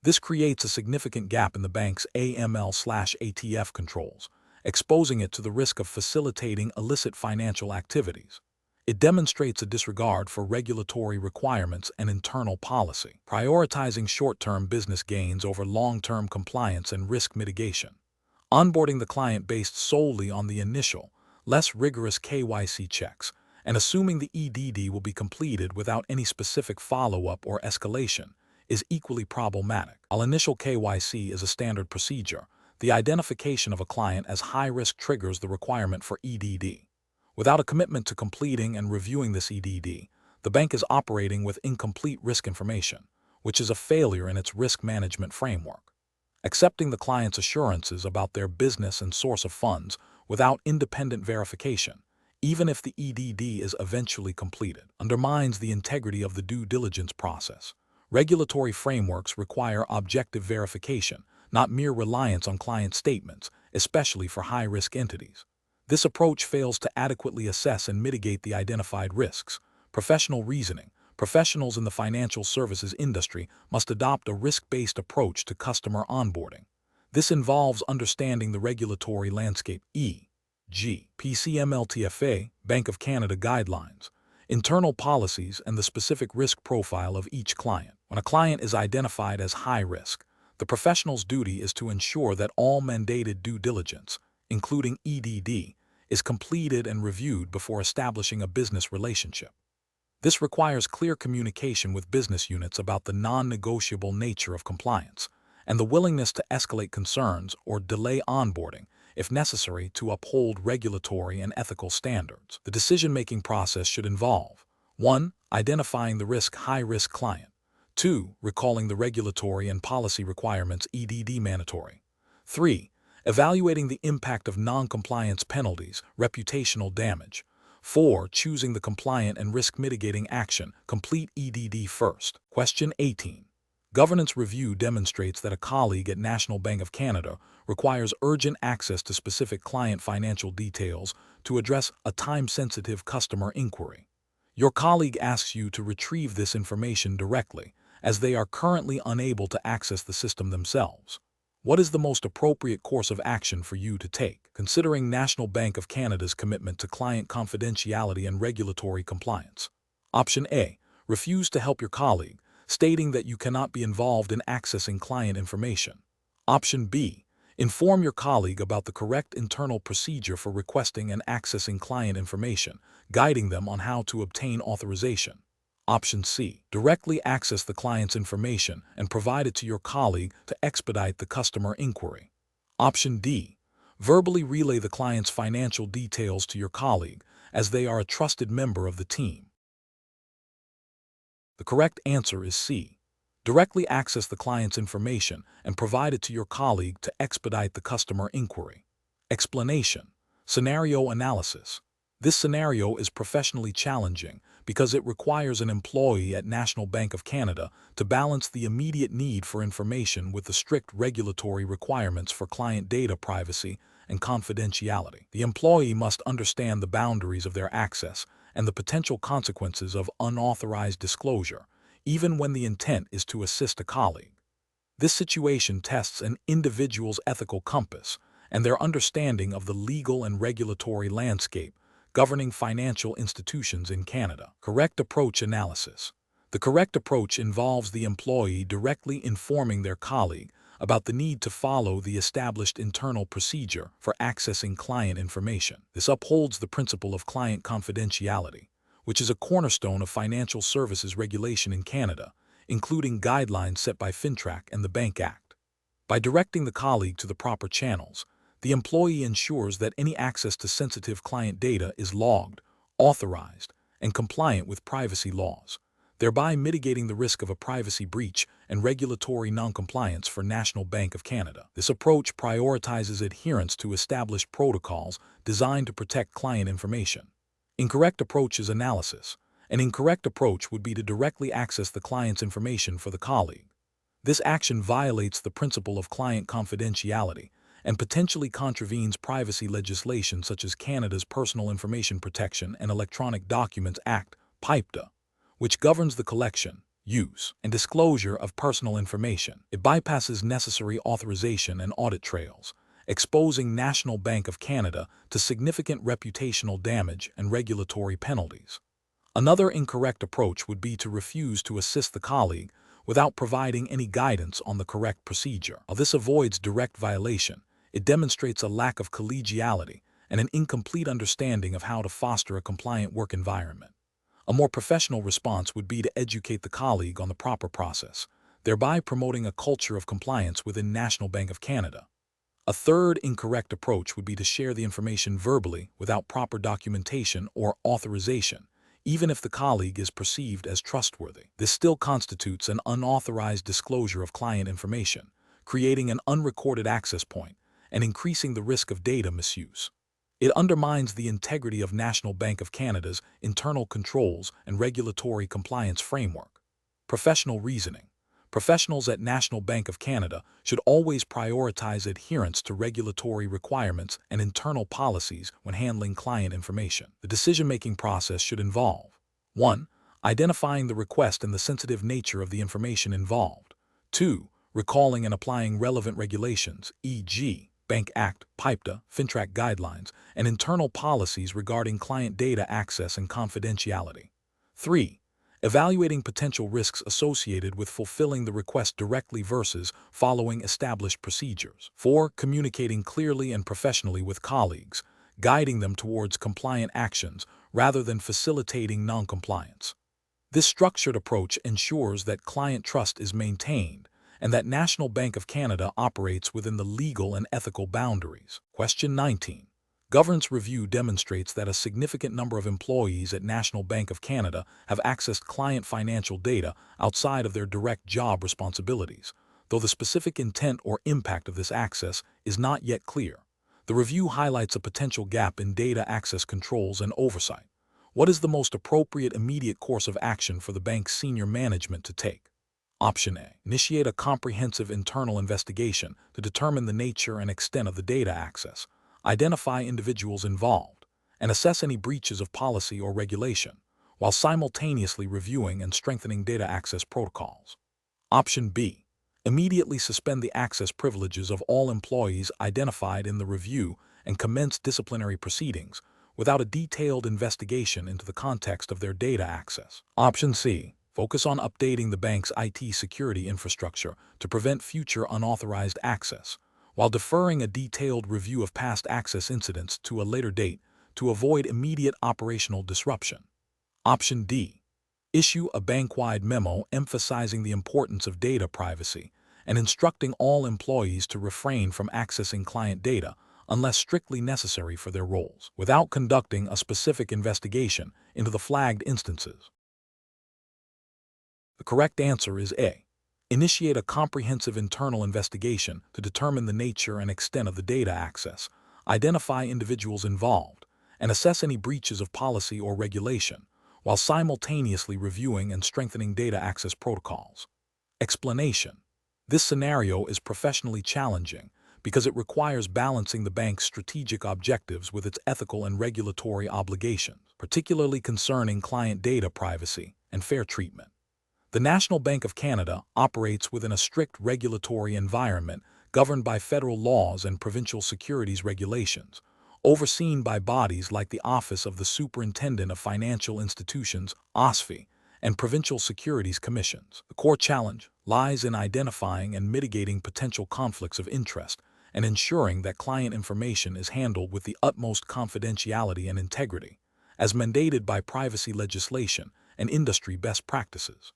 This creates a significant gap in the bank's AML/ATF controls exposing it to the risk of facilitating illicit financial activities. It demonstrates a disregard for regulatory requirements and internal policy, prioritizing short-term business gains over long-term compliance and risk mitigation. Onboarding the client based solely on the initial, less rigorous KYC checks, and assuming the EDD will be completed without any specific follow-up or escalation, is equally problematic. While initial KYC is a standard procedure, the identification of a client as high-risk triggers the requirement for EDD. Without a commitment to completing and reviewing this EDD, the bank is operating with incomplete risk information, which is a failure in its risk management framework. Accepting the client's assurances about their business and source of funds without independent verification, even if the EDD is eventually completed, undermines the integrity of the due diligence process. Regulatory frameworks require objective verification, not mere reliance on client statements, especially for high-risk entities. This approach fails to adequately assess and mitigate the identified risks. Professional reasoning. Professionals in the financial services industry must adopt a risk-based approach to customer onboarding. This involves understanding the regulatory landscape, e.g., PCMLTFA, Bank of Canada guidelines, internal policies, and the specific risk profile of each client. When a client is identified as high risk, the professional's duty is to ensure that all mandated due diligence, including EDD, is completed and reviewed before establishing a business relationship. This requires clear communication with business units about the non-negotiable nature of compliance and the willingness to escalate concerns or delay onboarding if necessary to uphold regulatory and ethical standards. The decision-making process should involve 1. Identifying the high-risk client. 2. Recalling the regulatory and policy requirements EDD mandatory. 3. Evaluating the impact of non-compliance penalties, reputational damage. 4. Choosing the compliant and risk-mitigating action, complete EDD first. Question 18. Governance review demonstrates that a colleague at National Bank of Canada requires urgent access to specific client financial details to address a time-sensitive customer inquiry. Your colleague asks you to retrieve this information directly, as they are currently unable to access the system themselves. What is the most appropriate course of action for you to take, considering National Bank of Canada's commitment to client confidentiality and regulatory compliance? Option A. Refuse to help your colleague, stating that you cannot be involved in accessing client information. Option B. Inform your colleague about the correct internal procedure for requesting and accessing client information, guiding them on how to obtain authorization. Option C. Directly access the client's information and provide it to your colleague to expedite the customer inquiry. Option D. Verbally relay the client's financial details to your colleague, as they are a trusted member of the team. The correct answer is C. Directly access the client's information and provide it to your colleague to expedite the customer inquiry. Explanation. Scenario analysis. This scenario is professionally challenging because it requires an employee at National Bank of Canada to balance the immediate need for information with the strict regulatory requirements for client data privacy and confidentiality. The employee must understand the boundaries of their access and the potential consequences of unauthorized disclosure, even when the intent is to assist a colleague. This situation tests an individual's ethical compass and their understanding of the legal and regulatory landscape governing financial institutions in Canada. Correct approach analysis. The correct approach involves the employee directly informing their colleague about the need to follow the established internal procedure for accessing client information. This upholds the principle of client confidentiality, which is a cornerstone of financial services regulation in Canada, including guidelines set by FINTRAC and the Bank Act. By directing the colleague to the proper channels, the employee ensures that any access to sensitive client data is logged, authorized, and compliant with privacy laws, thereby mitigating the risk of a privacy breach and regulatory noncompliance for National Bank of Canada. This approach prioritizes adherence to established protocols designed to protect client information. Incorrect approach is analysis. An incorrect approach would be to directly access the client's information for the colleague. This action violates the principle of client confidentiality and potentially contravenes privacy legislation such as Canada's Personal Information Protection and Electronic Documents Act, PIPEDA, which governs the collection, use, and disclosure of personal information. It bypasses necessary authorization and audit trails exposing National Bank of Canada to significant reputational damage and regulatory penalties. Another incorrect approach would be to refuse to assist the colleague without providing any guidance on the correct procedure. While this avoids direct violation, it demonstrates a lack of collegiality and an incomplete understanding of how to foster a compliant work environment. A more professional response would be to educate the colleague on the proper process, thereby promoting a culture of compliance within National Bank of Canada. A third incorrect approach would be to share the information verbally without proper documentation or authorization, even if the colleague is perceived as trustworthy. This still constitutes an unauthorized disclosure of client information, creating an unrecorded access point and increasing the risk of data misuse. It undermines the integrity of National Bank of Canada's internal controls and regulatory compliance framework. Professional reasoning. Professionals at National Bank of Canada should always prioritize adherence to regulatory requirements and internal policies when handling client information. The decision-making process should involve 1. Identifying the request and the sensitive nature of the information involved. 2. Recalling and applying relevant regulations, e.g., Bank Act, PIPTA, FinTrack guidelines, and internal policies regarding client data access and confidentiality. 3. Evaluating potential risks associated with fulfilling the request directly versus following established procedures. 4. Communicating clearly and professionally with colleagues, guiding them towards compliant actions rather than facilitating noncompliance. This structured approach ensures that client trust is maintained and that National Bank of Canada operates within the legal and ethical boundaries. Question 19. Governance review demonstrates that a significant number of employees at National Bank of Canada have accessed client financial data outside of their direct job responsibilities, though the specific intent or impact of this access is not yet clear. The review highlights a potential gap in data access controls and oversight. What is the most appropriate immediate course of action for the bank's senior management to take? Option A. Initiate a comprehensive internal investigation to determine the nature and extent of the data access, identify individuals involved, and assess any breaches of policy or regulation, while simultaneously reviewing and strengthening data access protocols. Option B. Immediately suspend the access privileges of all employees identified in the review and commence disciplinary proceedings without a detailed investigation into the context of their data access. Option C. Focus on updating the bank's IT security infrastructure to prevent future unauthorized access, while deferring a detailed review of past access incidents to a later date to avoid immediate operational disruption. Option D. Issue a bank-wide memo emphasizing the importance of data privacy and instructing all employees to refrain from accessing client data unless strictly necessary for their roles, without conducting a specific investigation into the flagged instances. The correct answer is A. Initiate a comprehensive internal investigation to determine the nature and extent of the data access, identify individuals involved, and assess any breaches of policy or regulation, while simultaneously reviewing and strengthening data access protocols. Explanation. This scenario is professionally challenging because it requires balancing the bank's strategic objectives with its ethical and regulatory obligations, particularly concerning client data privacy and fair treatment. The National Bank of Canada operates within a strict regulatory environment governed by federal laws and provincial securities regulations, overseen by bodies like the Office of the Superintendent of Financial Institutions, OSFI, and provincial securities commissions. The core challenge lies in identifying and mitigating potential conflicts of interest and ensuring that client information is handled with the utmost confidentiality and integrity, as mandated by privacy legislation and industry best practices.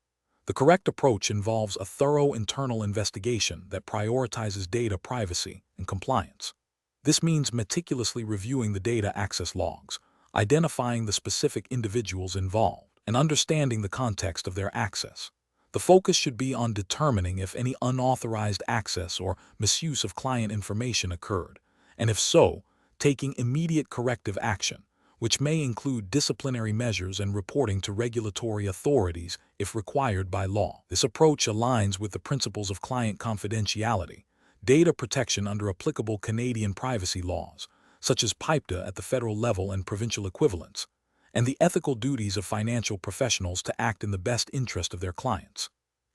The correct approach involves a thorough internal investigation that prioritizes data privacy and compliance. This means meticulously reviewing the data access logs, identifying the specific individuals involved, and understanding the context of their access. The focus should be on determining if any unauthorized access or misuse of client information occurred, and if so, taking immediate corrective action, which may include disciplinary measures and reporting to regulatory authorities if required by law. This approach aligns with the principles of client confidentiality, data protection under applicable Canadian privacy laws, such as PIPTA at the federal level and provincial equivalents, and the ethical duties of financial professionals to act in the best interest of their clients.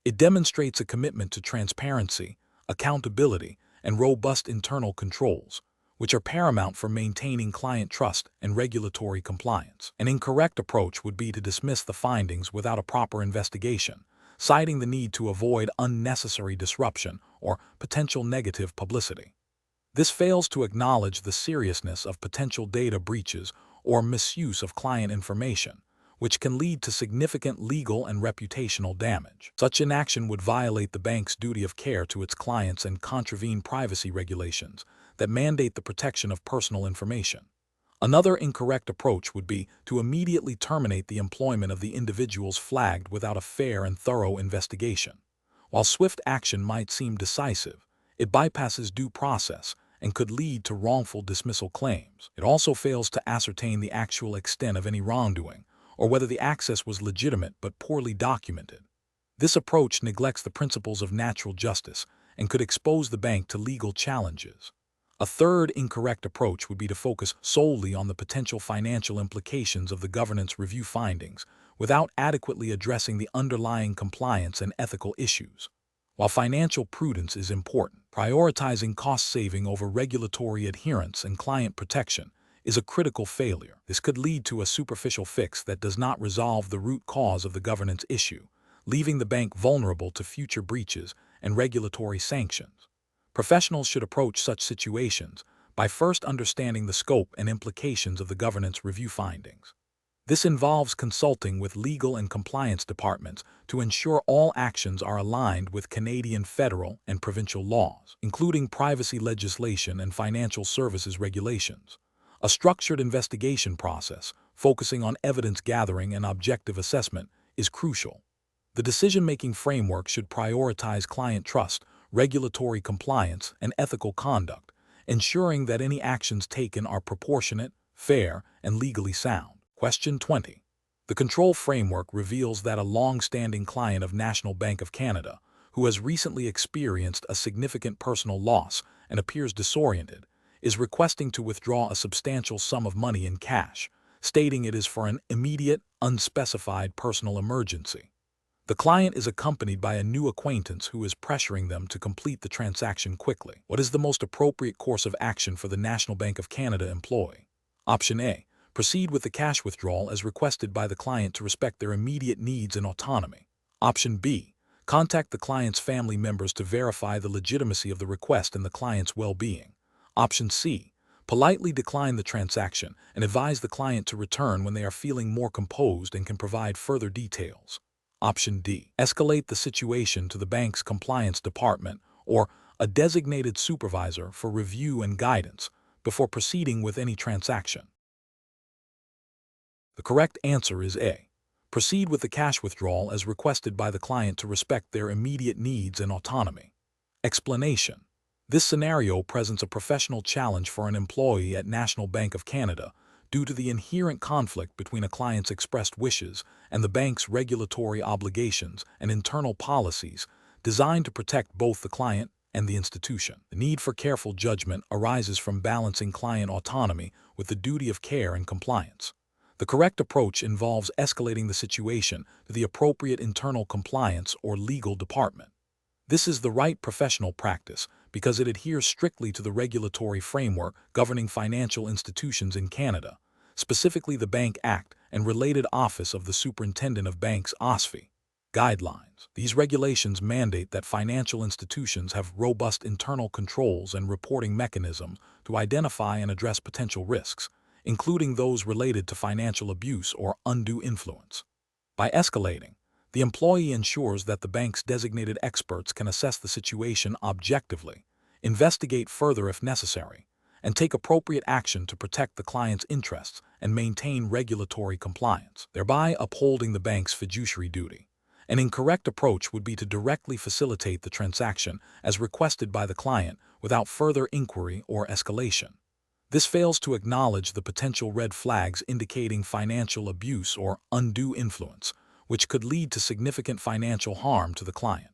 It demonstrates a commitment to transparency, accountability, and robust internal controls, which are paramount for maintaining client trust and regulatory compliance. An incorrect approach would be to dismiss the findings without a proper investigation, citing the need to avoid unnecessary disruption or potential negative publicity. This fails to acknowledge the seriousness of potential data breaches or misuse of client information, which can lead to significant legal and reputational damage. Such inaction would violate the bank's duty of care to its clients and contravene privacy regulations that mandate the protection of personal information. Another incorrect approach would be to immediately terminate the employment of the individuals flagged without a fair and thorough investigation. While swift action might seem decisive, it bypasses due process and could lead to wrongful dismissal claims. It also fails to ascertain the actual extent of any wrongdoing or whether the access was legitimate but poorly documented. This approach neglects the principles of natural justice and could expose the bank to legal challenges. A third incorrect approach would be to focus solely on the potential financial implications of the governance review findings without adequately addressing the underlying compliance and ethical issues. While financial prudence is important, prioritizing cost saving over regulatory adherence and client protection is a critical failure. This could lead to a superficial fix that does not resolve the root cause of the governance issue, leaving the bank vulnerable to future breaches and regulatory sanctions. Professionals should approach such situations by first understanding the scope and implications of the governance review findings. This involves consulting with legal and compliance departments to ensure all actions are aligned with Canadian federal and provincial laws, including privacy legislation and financial services regulations. A structured investigation process, focusing on evidence gathering and objective assessment, is crucial. The decision-making framework should prioritize client trust, regulatory compliance, and ethical conduct, ensuring that any actions taken are proportionate, fair, and legally sound. Question 20. The control framework reveals that a long-standing client of National Bank of Canada, who has recently experienced a significant personal loss and appears disoriented, is requesting to withdraw a substantial sum of money in cash, stating it is for an immediate, unspecified personal emergency. The client is accompanied by a new acquaintance who is pressuring them to complete the transaction quickly. What is the most appropriate course of action for the National Bank of Canada employee? Option A. Proceed with the cash withdrawal as requested by the client to respect their immediate needs and autonomy. Option B. Contact the client's family members to verify the legitimacy of the request and the client's well-being. Option C. Politely decline the transaction and advise the client to return when they are feeling more composed and can provide further details. Option D. Escalate the situation to the bank's compliance department or a designated supervisor for review and guidance before proceeding with any transaction. The correct answer is A. Proceed with the cash withdrawal as requested by the client to respect their immediate needs and autonomy. Explanation. This scenario presents a professional challenge for an employee at National Bank of Canada due to the inherent conflict between a client's expressed wishes and the bank's regulatory obligations and internal policies designed to protect both the client and the institution. The need for careful judgment arises from balancing client autonomy with the duty of care and compliance. The correct approach involves escalating the situation to the appropriate internal compliance or legal department. This is the right professional practice because it adheres strictly to the regulatory framework governing financial institutions in Canada, specifically the Bank Act and related Office of the Superintendent of Banks (OSFI) guidelines. These regulations mandate that financial institutions have robust internal controls and reporting mechanisms to identify and address potential risks, including those related to financial abuse or undue influence. By escalating, the employee ensures that the bank's designated experts can assess the situation objectively, investigate further if necessary, and take appropriate action to protect the client's interests and maintain regulatory compliance, thereby upholding the bank's fiduciary duty. An incorrect approach would be to directly facilitate the transaction as requested by the client without further inquiry or escalation. This fails to acknowledge the potential red flags indicating financial abuse or undue influence, which could lead to significant financial harm to the client.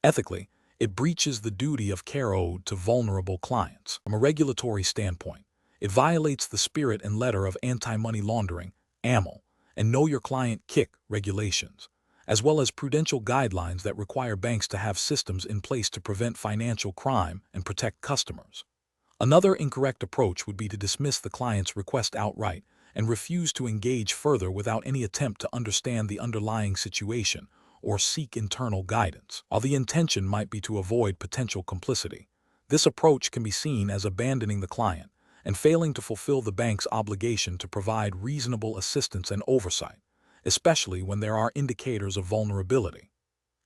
Ethically, it breaches the duty of care owed to vulnerable clients. From a regulatory standpoint, it violates the spirit and letter of anti-money laundering (AML) and Know Your Client (KIC) regulations, as well as prudential guidelines that require banks to have systems in place to prevent financial crime and protect customers. Another incorrect approach would be to dismiss the client's request outright and refuse to engage further without any attempt to understand the underlying situation or seek internal guidance. While the intention might be to avoid potential complicity, this approach can be seen as abandoning the client and failing to fulfill the bank's obligation to provide reasonable assistance and oversight, especially when there are indicators of vulnerability.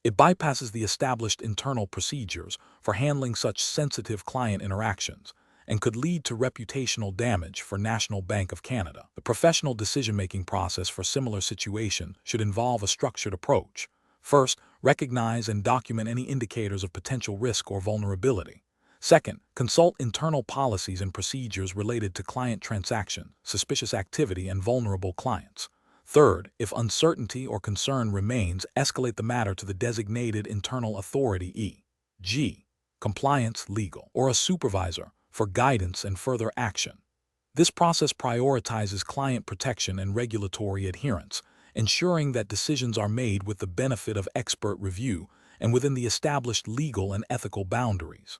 It bypasses the established internal procedures for handling such sensitive client interactions and could lead to reputational damage for National Bank of Canada. The professional decision-making process for similar situations should involve a structured approach. First, recognize and document any indicators of potential risk or vulnerability. Second, consult internal policies and procedures related to client transaction, suspicious activity, and vulnerable clients. Third, if uncertainty or concern remains, escalate the matter to the designated internal authority e.g., compliance, legal, or a supervisor for guidance and further action. This process prioritizes client protection and regulatory adherence, ensuring that decisions are made with the benefit of expert review and within the established legal and ethical boundaries.